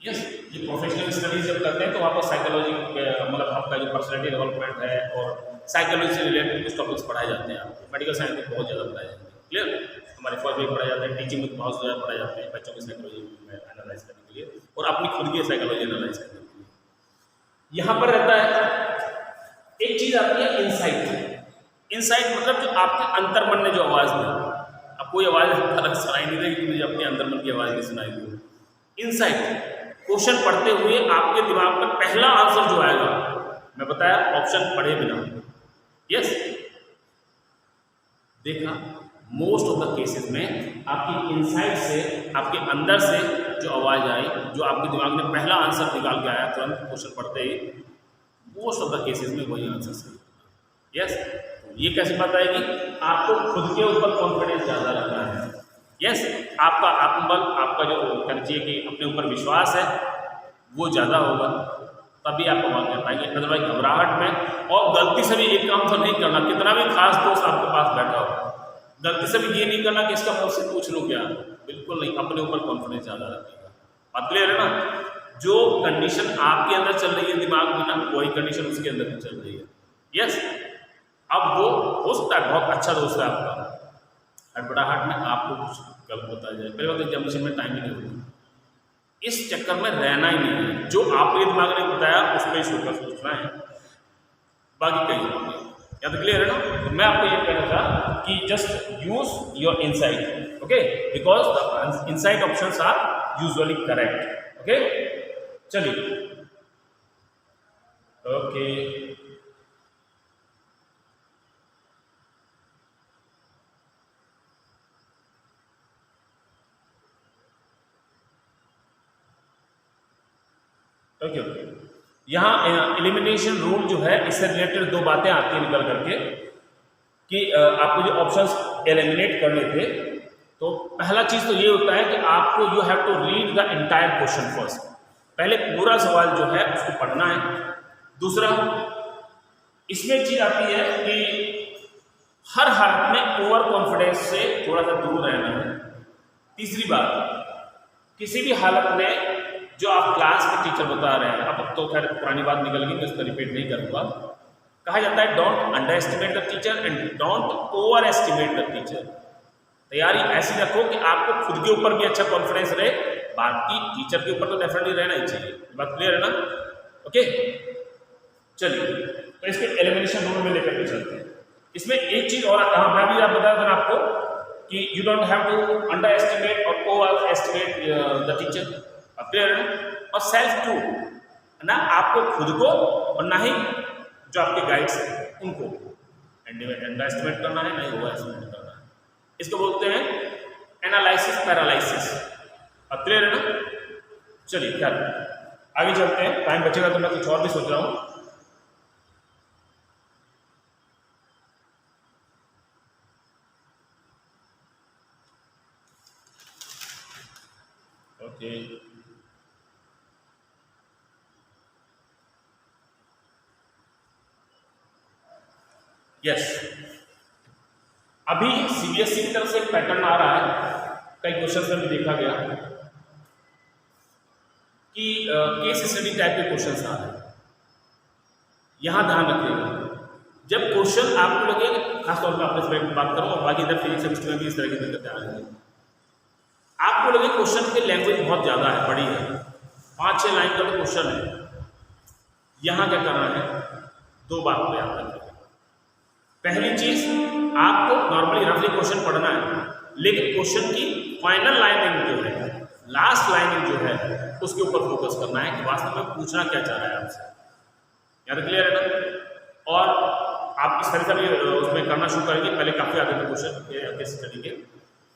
यस, ये प्रोफेशनल स्टडीज जब करते हैं तो वहाँ पर साइकोलॉजी, मतलब आपका जो पर्सनैलिटी डेवलपमेंट है और साइकोलॉजी से रिलेटेड कुछ टॉपिक्स पढ़ाए जाते हैं। आपको मेडिकल साइंस में बहुत ज़्यादा पढ़ाए जाते हैं, क्लियर। हमारे फर्स्ट में पढ़ाए जाते हैं, टीचिंग में बहुत ज़्यादा पढ़ाए जाते हैं बच्चों की साइकोलॉजी में एनालाइज करने के लिए और अपनी खुद की साइकोलॉजी एनालाइज करने के लिए। यहाँ पर रहता है एक चीज़ आती है इनसाइट। इनसाइट मतलब जो आपके अंतर्मन ने जो आवाज़ दी, अब कोई आवाज़ अलग सुनाई नहीं देगी, मुझे अपने अंदरमन की आवाज़ नहीं सुनाई दी। इनसाइट, क्वेश्चन पढ़ते हुए आपके दिमाग में पहला आंसर जो आएगा, मैं बताया ऑप्शन पढ़े बिना, यस। देखा, मोस्ट ऑफ द केसेस में आपकी इनसाइट से, आपके अंदर से जो आवाज़ आई, जो आपके दिमाग में पहला आंसर निकाल के आया तुरंत क्वेश्चन पढ़ते ही, मोस्ट ऑफ द केसेस में वही आंसर सही, यस। ये कैसे बात आएगी, आपको खुद के ऊपर कॉन्फिडेंस ज़्यादा रखना है, यस। आपका आत्मबल, आपका जो कहना चाहिए कि अपने ऊपर विश्वास है, वो ज़्यादा होगा, तभी आप वहाँ कर पाएंगे। अदरवाइज घबराहट में, और गलती से भी एक काम तो नहीं करना, कितना भी खास दोस्त आपके पास बैठा हो, गलती से भी ये नहीं करना कि इसका मुझसे पूछ लूँ क्या, बिल्कुल नहीं। अपने ऊपर कॉन्फिडेंस ज़्यादा रखिएगा, बात क्लियर है ना। जो कंडीशन आपके अंदर चल रही है दिमाग में ना, वही कंडीशन उसके अंदर भी चल रही है, यस। अब वो हो सकता है बहुत अच्छा दोस्त है आपका, हड़बड़ाहट में आपको कुछ गलत बताया जाए, पहले वक्त एग्जामिनेशन में टाइम ही नहीं होता, इस चक्कर में रहना ही नहीं है। जो आपके दिमाग ने बताया उस पर ही सोचना है, बाकी कहीं नहीं। याद क्लियर है ना। तो मैं आपको ये कहना था कि just use your insight, okay, because the insight options are usually correct, okay. चलिए, ओके, ओके ओके। यहाँ एलिमिनेशन रूल जो है, इससे रिलेटेड दो बातें आती हैं निकल करके कि आपको जो ऑप्शंस एलिमिनेट करने थे, तो पहला चीज़ तो ये होता है कि आपको you have to read the entire question first, पहले पूरा सवाल जो है उसको पढ़ना है। दूसरा, इसमें एक चीज़ आती है कि हर हालत में ओवर कॉन्फिडेंस से थोड़ा सा दूर रहना है। तीसरी बात, किसी भी हालत में जो आप क्लास में टीचर बता रहे हैं, अब तो खैर पुरानी बात निकल गई, मैं उसको रिपीट नहीं करूँगा। कहा जाता है don't under estimate the teacher and don't over estimate the teacher. तैयारी ऐसी रखो कि आपको खुद के ऊपर भी अच्छा कॉन्फिडेंस रहे, बाकी टीचर के ऊपर तो डेफिनेटली रहना ही चाहिए। बात क्लियर है ना? ओके, चलिए तो इसके एलिमिनेशन रूल में लेकर के चलते हैं। इसमें एक चीज़ और, हाँ मैं भी आप बता दूँ आपको कि you don't have to underestimate or overestimate the teacher, clear है? और सेल्फ टू, ना आपको खुद को और ना ही जो आपके गाइड्स हैं उनको अंडर एस्टिमेट करना है, नहीं ओवर एस्टिमेट करना है। इसको बोलते हैं एनालिसिस पैरालिसिस, क्लियर है ना? चलिए क्या आगे चलते हैं, टाइम बचेगा तो मैं कुछ और भी सोच रहा हूँ। ओके, यस, अभी सीबीएसई की तरफ से एक पैटर्न आ रहा है, कई क्वेश्चन में भी देखा गया कि केस स्टडी टाइप के क्वेश्चन आ रहे हैं। यहाँ ध्यान रखिएगा, जब क्वेश्चन आपको लगे, खासतौर पर अपने स्टूडेंट की बात करूँ और बाकी इधर फिजिक्स केमिस्ट्री में भी इस तरह की दिक्कतें आ रही हैं, आपको लगे क्वेश्चन की लैंग्वेज बहुत ज़्यादा है, बड़ी है, 5-6 लाइन का तो क्वेश्चन है, यहाँ क्या करना है, दो बात को याद रखिएगा। पहली चीज, आपको नॉर्मली रफली क्वेश्चन पढ़ना है, लेकिन क्वेश्चन की फाइनल लाइनिंग जो है, लास्ट लाइनिंग जो है, उसके ऊपर फोकस करना है कि वास्तव में पूछना क्या चाह रहा है आपसे। याद क्लियर है ना? और आप इस तरह से भी उसमें करना शुरू करेंगे। पहले काफ़ी आते थे क्वेश्चन केस स्टडी के,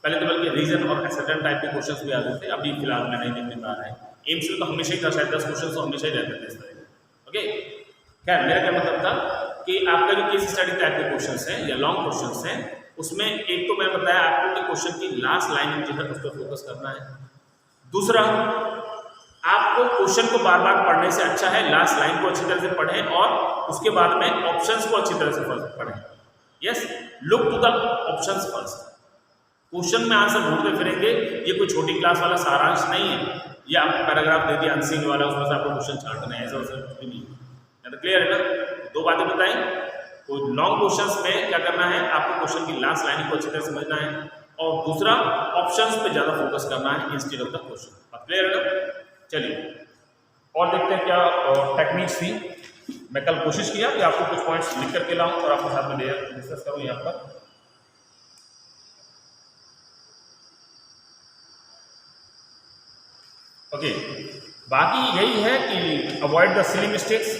पहले तो बल्कि रीजन और एसेंडेंट टाइप के क्वेश्चंस भी आते थे, अभी फिलहाल में नहीं देखने में आ रहा है। एम्स में तो हमेशा ही 10 क्वेश्चन तो हमेशा ही रहते थे इस तरह के। ओके, खैर मेरा क्या मतलब था कि आपका जो केस स्टडी टाइप के क्वेश्चंस हैं या लॉन्ग क्वेश्चंस हैं, उसमें एक तो मैंने बताया आपको कि क्वेश्चन की लास्ट लाइनिंग जो है उस पर फोकस करना है। दूसरा, आपको क्वेश्चन को बार बार पढ़ने से अच्छा है लास्ट लाइन को अच्छी तरह से पढ़ें और उसके बाद में ऑप्शंस को अच्छी तरह से पढ़ें। Yes, look to the options first. Question में आंसर ढूंढते फिरेंगे, ये कोई छोटी क्लास वाला सारांश नहीं है, या आपको पैराग्राफ दे दिया अनसीन वाला, उसमें से आपको क्वेश्चन छांटना है, ऐसा कुछ भी नहीं है। तो क्लियर है ना? दो बातें बताएं, तो लॉन्ग क्वेश्चंस में क्या करना है, आपको क्वेश्चन की लास्ट लाइन को अच्छी तरह समझना है, और दूसरा ऑप्शंस पे ज़्यादा फोकस करना है instead of the question. Clear है ना? चलिए और देखते हैं क्या टेक्निक्स थी। मैं कल कोशिश किया कि आपको कुछ पॉइंट्स लिख करके लाऊं और आपके साथ में डिस्कस करूं यहाँ पर। ओके, बाकी यही है कि अवॉइड द सिली मिस्टेक्स,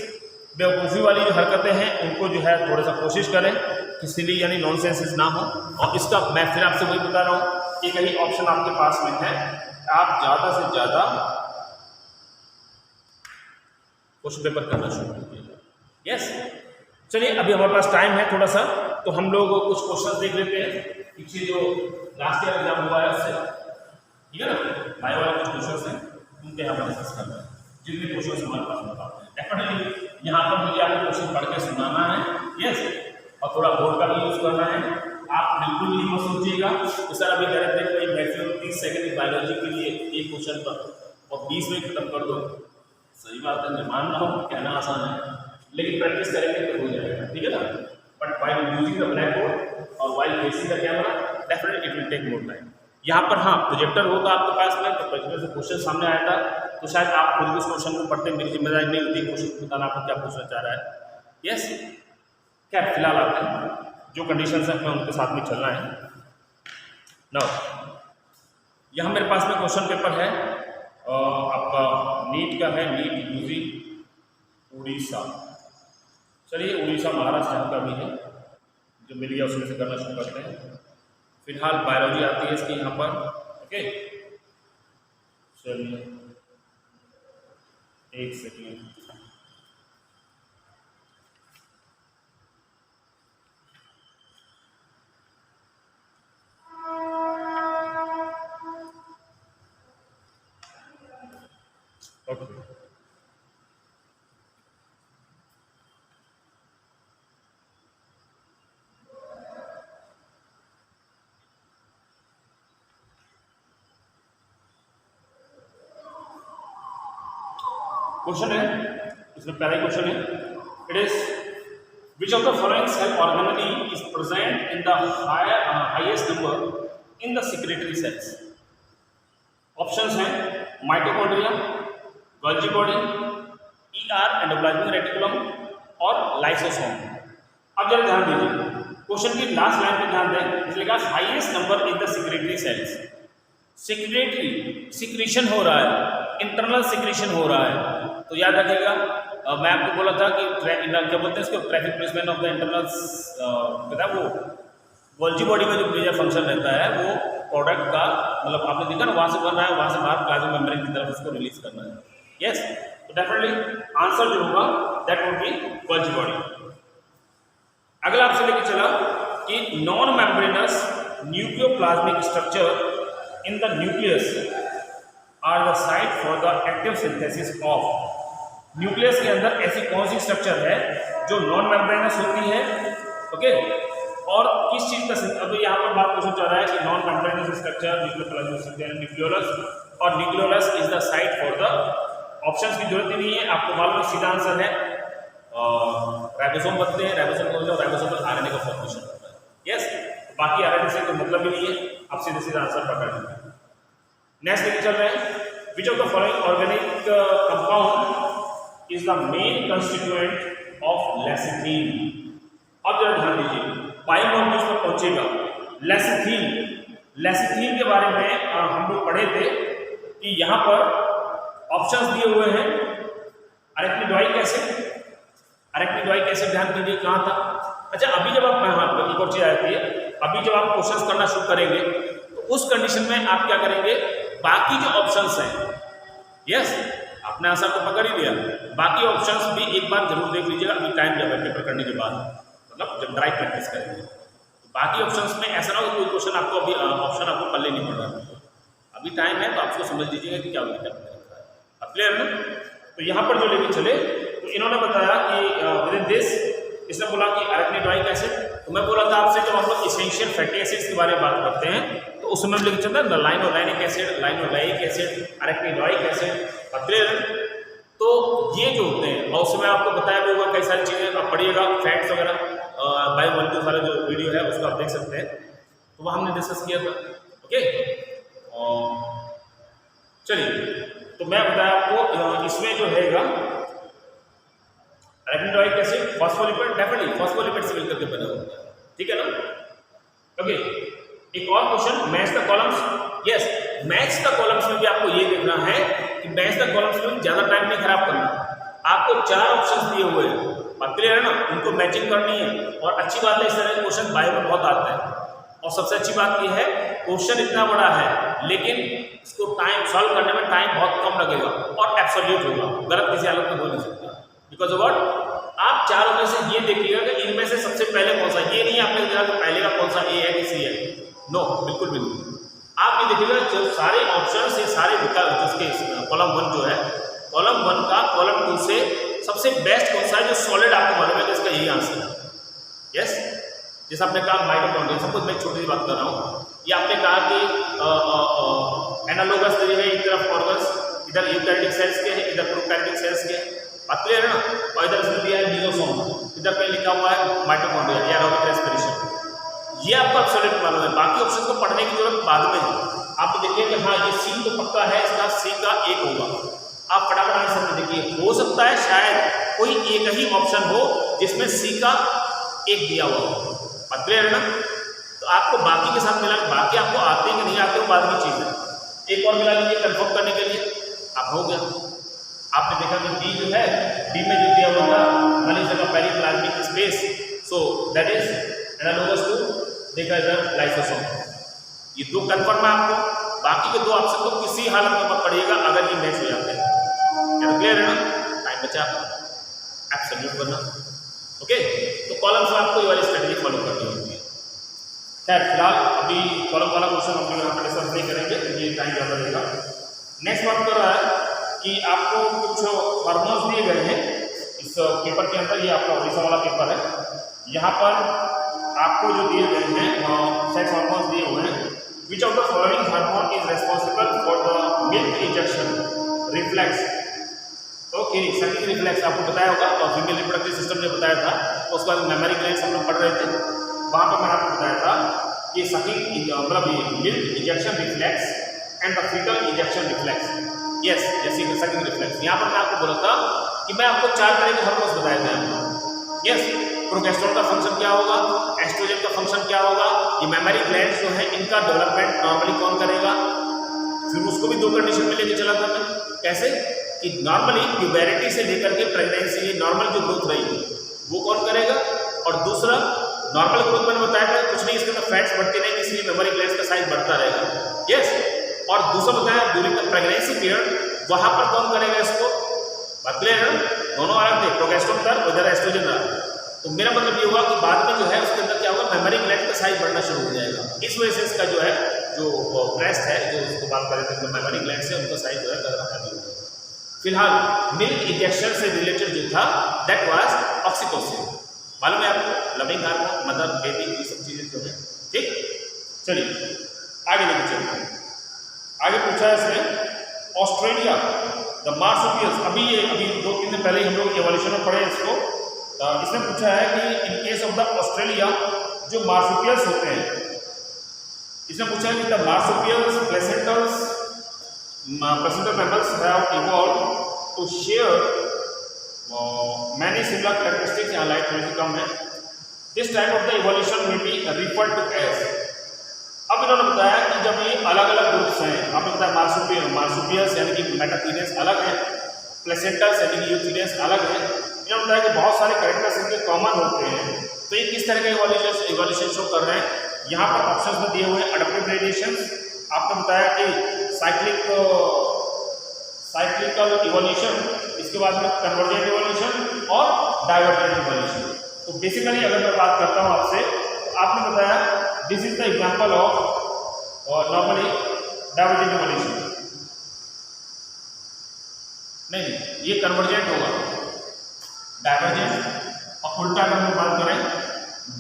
बेवकूफ़ी वाली जो हरकतें हैं उनको जो है थोड़ा सा कोशिश करें कि सिली यानी नॉनसेंसेस ना हो। और इसका मैं फिर आपसे वही बता रहा हूँ कि कहीं ऑप्शन आपके पास में है, आप ज़्यादा से ज़्यादा क्वेश्चन पेपर करना शुरू कीजिएगा। यस, चलिए अभी हमारे पास टाइम है थोड़ा सा, तो हम लोग कुछ क्वेश्चन देख लेते हैं पीछे जो लास्ट ईयर एग्जाम हुआ है उससे, ठीक है ना? बायो वाले कुछ क्वेश्चन हैं उनके यहाँ पर डिस्कस करना है, जितने क्वेश्चन हमारे पास होता है। डेफिनेटली यहाँ पर मुझे आपको क्वेश्चन पढ़ के सुनाना है। यस, और थोड़ा बोर्ड का भी यूज़ करना है। आप बिल्कुल नहीं मत सोचिएगा कि सर अभी कह रहे थे कोई मैक्सिमम 30 सेकंड बायोलॉजी के लिए एक क्वेश्चन पर और 20 में खत्म कर दो। सही बात है, मैं मान रहा हूँ कहना आसान है, लेकिन प्रैक्टिस करेंगे तो हो जाएगा, ठीक है ना? But while using the blackboard और while facing the camera definitely it will take more time. यहाँ पर हाँ प्रोजेक्टर होगा आपके पास में, तो प्रोजेक्टर से क्वेश्चन सामने आया था तो शायद आप खुद उस क्वेश्चन को पढ़ते, मेरी जिम्मेदारी नहीं होती क्वेश्चन को बताना आपको क्या पूछना चाह रहा है। यस, क्या फिलहाल आते हैं जो कंडीशन है हमें उनके साथ में चलना है। नाउ यहाँ मेरे पास में क्वेश्चन पेपर है आपका नीट का है, नीट यूजी उड़ीसा। चलिए उड़ीसा महाराष्ट्र का भी है, जो मिल गया उसमें से करना शुरू करते हैं। फिलहाल बायोलॉजी आती है इसकी यहाँ पर। ओके, चलिए एक सेकेंड, ओके। क्वेश्चन है, इसमें पहला क्वेश्चन है, it is which of the following cell organelle is present in the highest number in the secretory cells. Options हैं mitochondria, Golgi body, ER endoplasmic reticulum और लाइसोसोम। अब जरा ध्यान दीजिए, क्वेश्चन की लास्ट लाइन पर ध्यान दें, इसलिए कहा highest number in the secretory cells. Secretory secretion हो रहा है, इंटरनल सिक्रीशन हो रहा है, तो याद रखिएगा मैं आपको बोला था कि क्या बोलते हैं इसको, traffic placement of the internal, पता वो गोल्जी बॉडी का जो मेजर फंक्शन रहता है वो प्रोडक्ट का, मतलब आपने देखा ना वहाँ से बन रहा है, वहाँ से बाहर प्लाज्मा मेम्ब्रेन की तरफ उसको रिलीज करना है। यस, तो डेफिनेटली आंसर जो होगा that would be Golgi body. अगला आपसे लेके चला कि non membranous nucleoplasmic structure in the nucleus are the site for the active synthesis of. Nucleus के अंदर ऐसी कौन सी स्ट्रक्चर है जो नॉन मेम्ब्रेनस होती है, ओके, और किस चीज का, अब यहाँ पर बात पूछना चाह रहा है कि नॉन मेम्ब्रेनस स्ट्रक्चर न्यूक्लियोलस, और nucleolus is the site for the, options की जरूरत ही नहीं है, आपको मालूम है सीधा आंसर है राइबोसोम बनते हैं, राइबोसोमल आरएनए का फॉर्मेशन होता है। यस, बाकी आरएनए से कोई मतलब ही नहीं है, आप सीधे सीधा आंसर पकड़ लेंगे। नेक्स्ट लेके चल रहे हैं, which of the following organic compound is the main constituent of lecithin. अब जरा ध्यान दीजिए, बायोमॉलिक्यूल्स पर पहुंचेगा लेसिथीन। लेसिथीन के बारे में हम लोग पढ़े थे कि यहाँ पर ऑप्शंस दिए हुए हैं, अरेक्निडोइक एसिड, अरेक्निडोइक एसिड ध्यान दीजिए कहाँ था। अच्छा, अभी जब आप, हाँ एक और चीज आती है, अभी जब आप क्वेश्चंस करना शुरू करेंगे तो उस कंडीशन में आप क्या करेंगे, बाकी जो ऑप्शंस हैं, यस आपने आंसर तो पकड़ ही लिया, बाकी ऑप्शंस भी एक बार जरूर देख लीजिएगा अभी टाइम जब पेपर करने के बाद, मतलब जब ड्राइव प्रैक्टिस करेंगे तो बाकी ऑप्शंस में ऐसा ना हो कोई क्वेश्चन आपको अभी ऑप्शन आपको पल्ले नहीं पड़ रहा, अभी टाइम है तो आपको समझ लीजिएगा कि क्या होता है। अब क्लियर ना, तो यहाँ पर जो लेके चले तो इन्होंने बताया कि विद इन दिस, इसने बोला कि अरेक्निडोइक एसिड, तो मैं बोला था आपसे जब हम लोग इसेंशियल फैटी एसिड्स के बारे में बात करते हैं तो उस समय लेके चलता है लाइनोलाइनिक एसिड, लाइनोलाइक एसिड, अरेक्निडोइक एसिड, क्लियर। तो ये जो होते हैं, और उसमें आपको बताया भी होगा कई सारी चीज़ें आप पढ़िएगा, फैक्ट्स वगैरह, बायोमॉलिक्यूल वाला जो वीडियो है उसको आप देख सकते हैं, तो वह हमने डिस्कस किया था। ओके, चलिए तो मैं बताया आपको इसमें जो हैगा अरेक्निडोइक एसिड फॉस्फोलिपिड, डेफिनेटली फॉस्फोलिपिड से मिलकर के बना होता है, ठीक है ना। ओके, एक और question, match the columns. Yes, match the columns में भी आपको ये देखना है कि मैच द कॉलम्स में ज़्यादा टाइम नहीं खराब करना, आपको 4 ऑप्शंस दिए हुए हैं, क्लियर है ना, उनको मैचिंग करनी है। और अच्छी बात है, इस तरह के क्वेश्चन बायो में बहुत आते हैं, और सबसे अच्छी बात यह है क्वेश्चन इतना बड़ा है लेकिन इसको टाइम सॉल्व करने में टाइम बहुत कम लगेगा और एब्सोल्यूट होगा, गलत किसी हालत में हो नहीं सकता। बिकॉज व्हाट, आप 4 में से ये देखिएगा कि इनमें से सबसे पहले कौन सा, ये नहीं आपने देखा कि पहले का कौन सा ए है कि सी है, नो, बिल्कुल भी नहीं। आप ये देखिएगा जो सारे ऑप्शन ये सारे विकल्प जिसके कॉलम 1 जो है, कॉलम 1 का कॉलम 2 से सबसे बेस्ट कौन सा है जो सॉलिड आपको मालूम है कि इसका यही आंसर है। यस, जैसे आपने कहा माइटोकॉन्ड्रिया, सपोज मैं छोटी सी बात कर रहा हूँ, ये आपने कहा कि एनालोगस है, एक तरफ ऑर्गन्स, इधर यूकैरियोटिक सेल्स के हैं, इधर प्रोकैरियोटिक सेल्स के, बात क्लियर है ना, और इधर इसमें दिया है मीजोसोम, इधर पे लिखा हुआ है माइटोकॉन्ड्रिया या एरोबिक रेस्पिरेशन, ये आपको एब्सोल्यूट मालूम है, बाकी ऑप्शन को पढ़ने की जरूरत बाद में है। आप देखिए कि हाँ ये सी तो पक्का है, इसका सी का 1 होगा, आप फटाफट आंसर में देखिए, हो सकता है शायद कोई एक ही ऑप्शन हो जिसमें सी का 1 दिया हुआ हो, बात क्लियर है ना। तो आपको बाकी के साथ मिला, बाकी आपको आते हैं कि नहीं आते हो बाद की चीज़ है, एक और मिला लीजिए कंफर्म करने के लिए, आप हो गया। आपने देखा कि डी जो है, डी में जो दिया हुआ था मान लीजिए periplasmic space, so that is analogous to, देखा इधर लाइसोसोम, ये 2 कंफर्म है आपको, बाकी के 2 ऑप्शन तो किसी हालत में मत पढ़िएगा अगर ये मैच हो जाते हैं। क्या क्लियर है ना? टाइम बचा आपका एब्सोल्यूट बनना। ओके, तो कॉलम्स में आपको ये वाली स्ट्रेटजी फॉलो करनी होती है। खैर फिलहाल अभी कॉलम वाला क्वेश्चन हम लोग यहाँ पर डिस्कस नहीं करेंगे, ये टाइम ज़्यादा लगेगा। नेक्स्ट बात कर रहा है कि आपको कुछ हार्मोन्स दिए गए हैं इस पेपर के अंदर। ये आपका उड़ीसा वाला पेपर है। यहाँ पर आपको जो दिए गए हैं सेक्स हार्मोन्स दिए हुए हैं। Which of the following hormone is responsible for the milk injection reflex? Okay, sucking reflex आपको बताया होगा और फीमेल रिप्रोडक्टिव सिस्टम ने बताया था। तो उसके बाद मेमोरी ग्लैंड्स हम लोग पढ़ रहे थे, वहाँ पर मैंने आपको बताया था कि सकिंग मतलब milk injection reflex and the fetal injection reflex. Yes, जैसे सकिंग रिफ्लेक्स। यहाँ पर मैं आपको बोला था कि मैं आपको 4 तरह के हार्मोन्स बताए थे आपको। यस, प्रोजेस्टेरोन का फंक्शन क्या होगा, एस्ट्रोजन का फंक्शन क्या होगा, ये मेमोरी ग्लैंड्स जो है इनका डेवलपमेंट नॉर्मली कौन करेगा। फिर उसको भी 2 कंडीशन में लेके चला था मैं। कैसे कि नॉर्मली प्यूबरिटी से लेकर के प्रेगनेंसी नॉर्मल जो ग्रोथ रही वो कौन करेगा, और दूसरा नॉर्मल ग्रोथ मैंने बताया था कुछ नहीं, इसके अंदर फैट्स बढ़ते रहेंगे इसलिए मेमोरी ग्लैंड्स का साइज बढ़ता रहेगा। यस, और दूसरा बताया ड्यूरिंग द प्रेगनेंसी पीरियड वहाँ पर कौन करेगा इसको। बात क्लियर है ना? दोनों अलग थे, प्रोजेस्टेरोन था उधर एस्ट्रोजन रहा। तो मेरा मतलब ये हुआ कि बाद में जो है उसके अंदर क्या होगा, मेमोरी ग्लैंड का साइज बढ़ना शुरू हो जाएगा। इस वजह से इसका जो है जो ब्रेस्ट है जो उसको बात कर रहे थे मेमोरी ग्लैंड से उनका साइज जो है करना है। फिलहाल मिल्क इंजेक्शन से रिलेटेड जो था दैट वाज ऑक्सीटोसिन। मालूम है आपको, लविंग हार्मोन, मदर बेबी, ये सब चीजें जो है। ठीक, चलिए आगे लेके चलते हैं। आगे पूछा है इसने ऑस्ट्रेलिया द मार्सुपियल्स। अभी 2-3 दिन पहले हम लोग इवोल्यूशन में पढ़े इसको। इसने पूछा है कि in case of the Australia जो मार्सुपियल्स होते हैं, इसने पूछा है कि the marsupials placentals placental mammals have evolved to share many similar characteristics। यहाँ लाइट थोड़ी सी कम है। This type of the evolution may be referred to as। अब इन्होंने बताया कि जब ये अलग अलग ग्रुप्स हैं, आपने बताया मार्सुपियल्स यानी कि मेटाथीनियस अलग है, प्लेसेंटल्स यानी कि यूथीनियस अलग है। इन्होंने बताया कि बहुत सारे कैरेक्टर्स इनके कॉमन होते हैं। तो ये किस तरह का इवोल्यूशन शो कर रहे हैं। यहाँ पर ऑप्शंस में दिए हुए हैं अडप्टिव ग्रेडेशंस, आपने बताया कि साइक्लिकल इवोल्यूशन, इसके बाद में कन्वर्जेंट इवोल्यूशन और डाइवर्जेंट इवोल्यूशन। तो बेसिकली अगर मैं बात करता हूँ आपसे, तो आपने बताया this is the example of normally divergent evolution. नहीं, ये कन्वर्जेंट होगा। डाइवर्जेंट और उल्टा अगर हम बात करें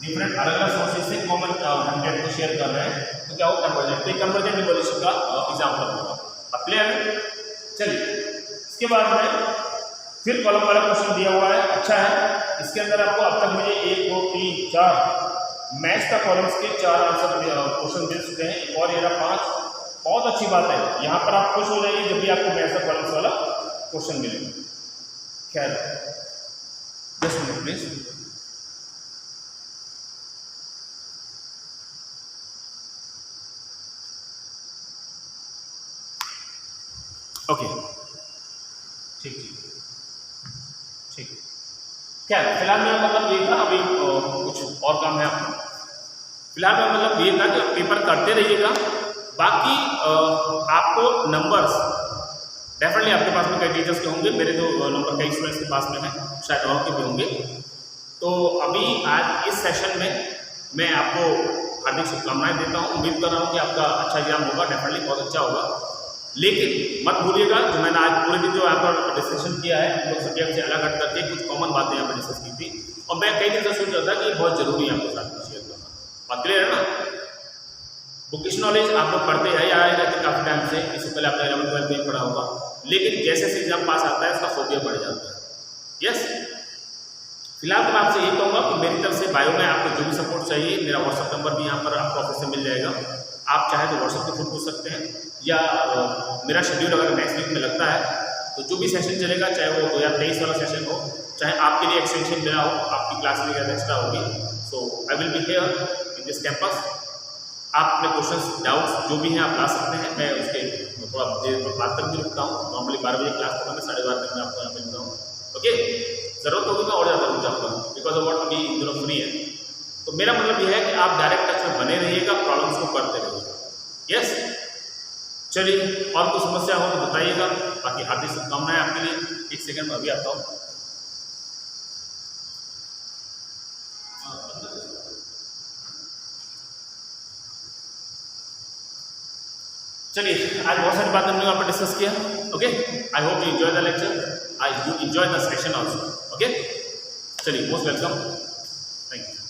डिफरेंट अलग अलग सोर्सेज से कॉमन कंटेंट को शेयर कर रहे हैं तो क्या हो कन्वर्जेंट। तो कन्वर्जेंट इवोल्यूशन का एग्जांपल होगा। अब क्लियर है? चलिए इसके बाद में फिर कॉलम वाला क्वेश्चन दिया हुआ है। अच्छा है, इसके अंदर आपको अब तक मुझे 1 2 3 4 मैच द कॉलम्स के 4 आंसर क्वेश्चन मिल चुके हैं। एक और ये रहा 5। बहुत अच्छी बात है, यहाँ पर आप खुश हो जाइए जब भी आपको मैच द कॉलम्स वाला क्वेश्चन मिलेगा। खैर जस्ट मिनट प्लीज। ओके, ठीक। क्या फिलहाल मेरा मतलब ये था, अभी कुछ और काम है आपको। फिलहाल मेरा मतलब ये था कि पेपर करते रहिएगा। बाकी आपको नंबर्स डेफिनेटली आपके पास में कई टीचर्स के होंगे, मेरे तो नंबर कई स्टूडेंट्स के पास में है, शायद और के भी होंगे। तो अभी आज इस सेशन में मैं आपको हार्दिक शुभकामनाएं देता हूँ। उम्मीद कर रहा हूँ कि आपका अच्छा एग्जाम होगा, डेफिनेटली बहुत अच्छा होगा। लेकिन मत भूलिएगा जो मैंने आज पूरे दिन जो यहाँ पर डिस्कशन किया है, हम लोग सब्जेक्ट से अलग हट करके कुछ कॉमन बातें यहाँ पर डिस्कस की थी, और मैं कई दिन से सोच रहा था कि बहुत जरूरी है आपके साथ शेयर करना। बात क्लियर है ना? बुकिश नॉलेज आप लोग पढ़ते हैं आए रहते काफ़ी टाइम से, इससे पहले आपने 11th 12th में पढ़ा होगा, लेकिन जैसे जैसे एग्जाम पास आता है उसका फोबिया बढ़ जाता है। यस, फिलहाल तो मैं आपसे यही कहूँगा कि मेरी तरफ से बायो में आपको जो भी सपोर्ट चाहिए, मेरा व्हाट्सअप नंबर भी यहाँ पर आपको ऑफिस से मिल जाएगा। आप चाहे तो व्हाट्सअप पे फोन पूछ सकते हैं, या मेरा शेड्यूल अगर नेक्स्ट वीक में लगता है तो जो भी सेशन चलेगा, चाहे वो 2023 वाला सेशन हो, चाहे आपके लिए एक्सटेंशन मेरा हो, आपकी क्लास में ज़्यादा एक्स्ट्रा होगी, so I will be here in this campus. आप अपने क्वेश्चंस डाउट्स जो भी हैं आप ला सकते हैं। मैं उसके थोड़ा देर बाद तक भी रुकता हूँ, नॉर्मली 12 बजे क्लास तक, मैं 12:30 तक मैं आपको यहाँ मिलता हूँ। ओके, ज़रूरत होगी मैं और ज़्यादा रुक जाऊँगा, बिकॉज ऑफ व्हाट अभी इन दिनों फ्री है। तो मेरा मतलब यह है कि आप डायरेक्ट टच में बने रहिएगा, प्रॉब्लम्स को करते रहिएगा। यस, चलिए, और कोई समस्या हो तो बताइएगा, बाकी हार्दिक शुभकामनाएं आपके लिए। एक सेकंड में अभी आता हूँ। चलिए, आज बहुत सारी बातें हमने यहाँ पर डिस्कस किया। Okay, I hope you enjoy the lecture, I you enjoy the session also. Okay, चलिए, मोस्ट वेलकम, थैंक यू।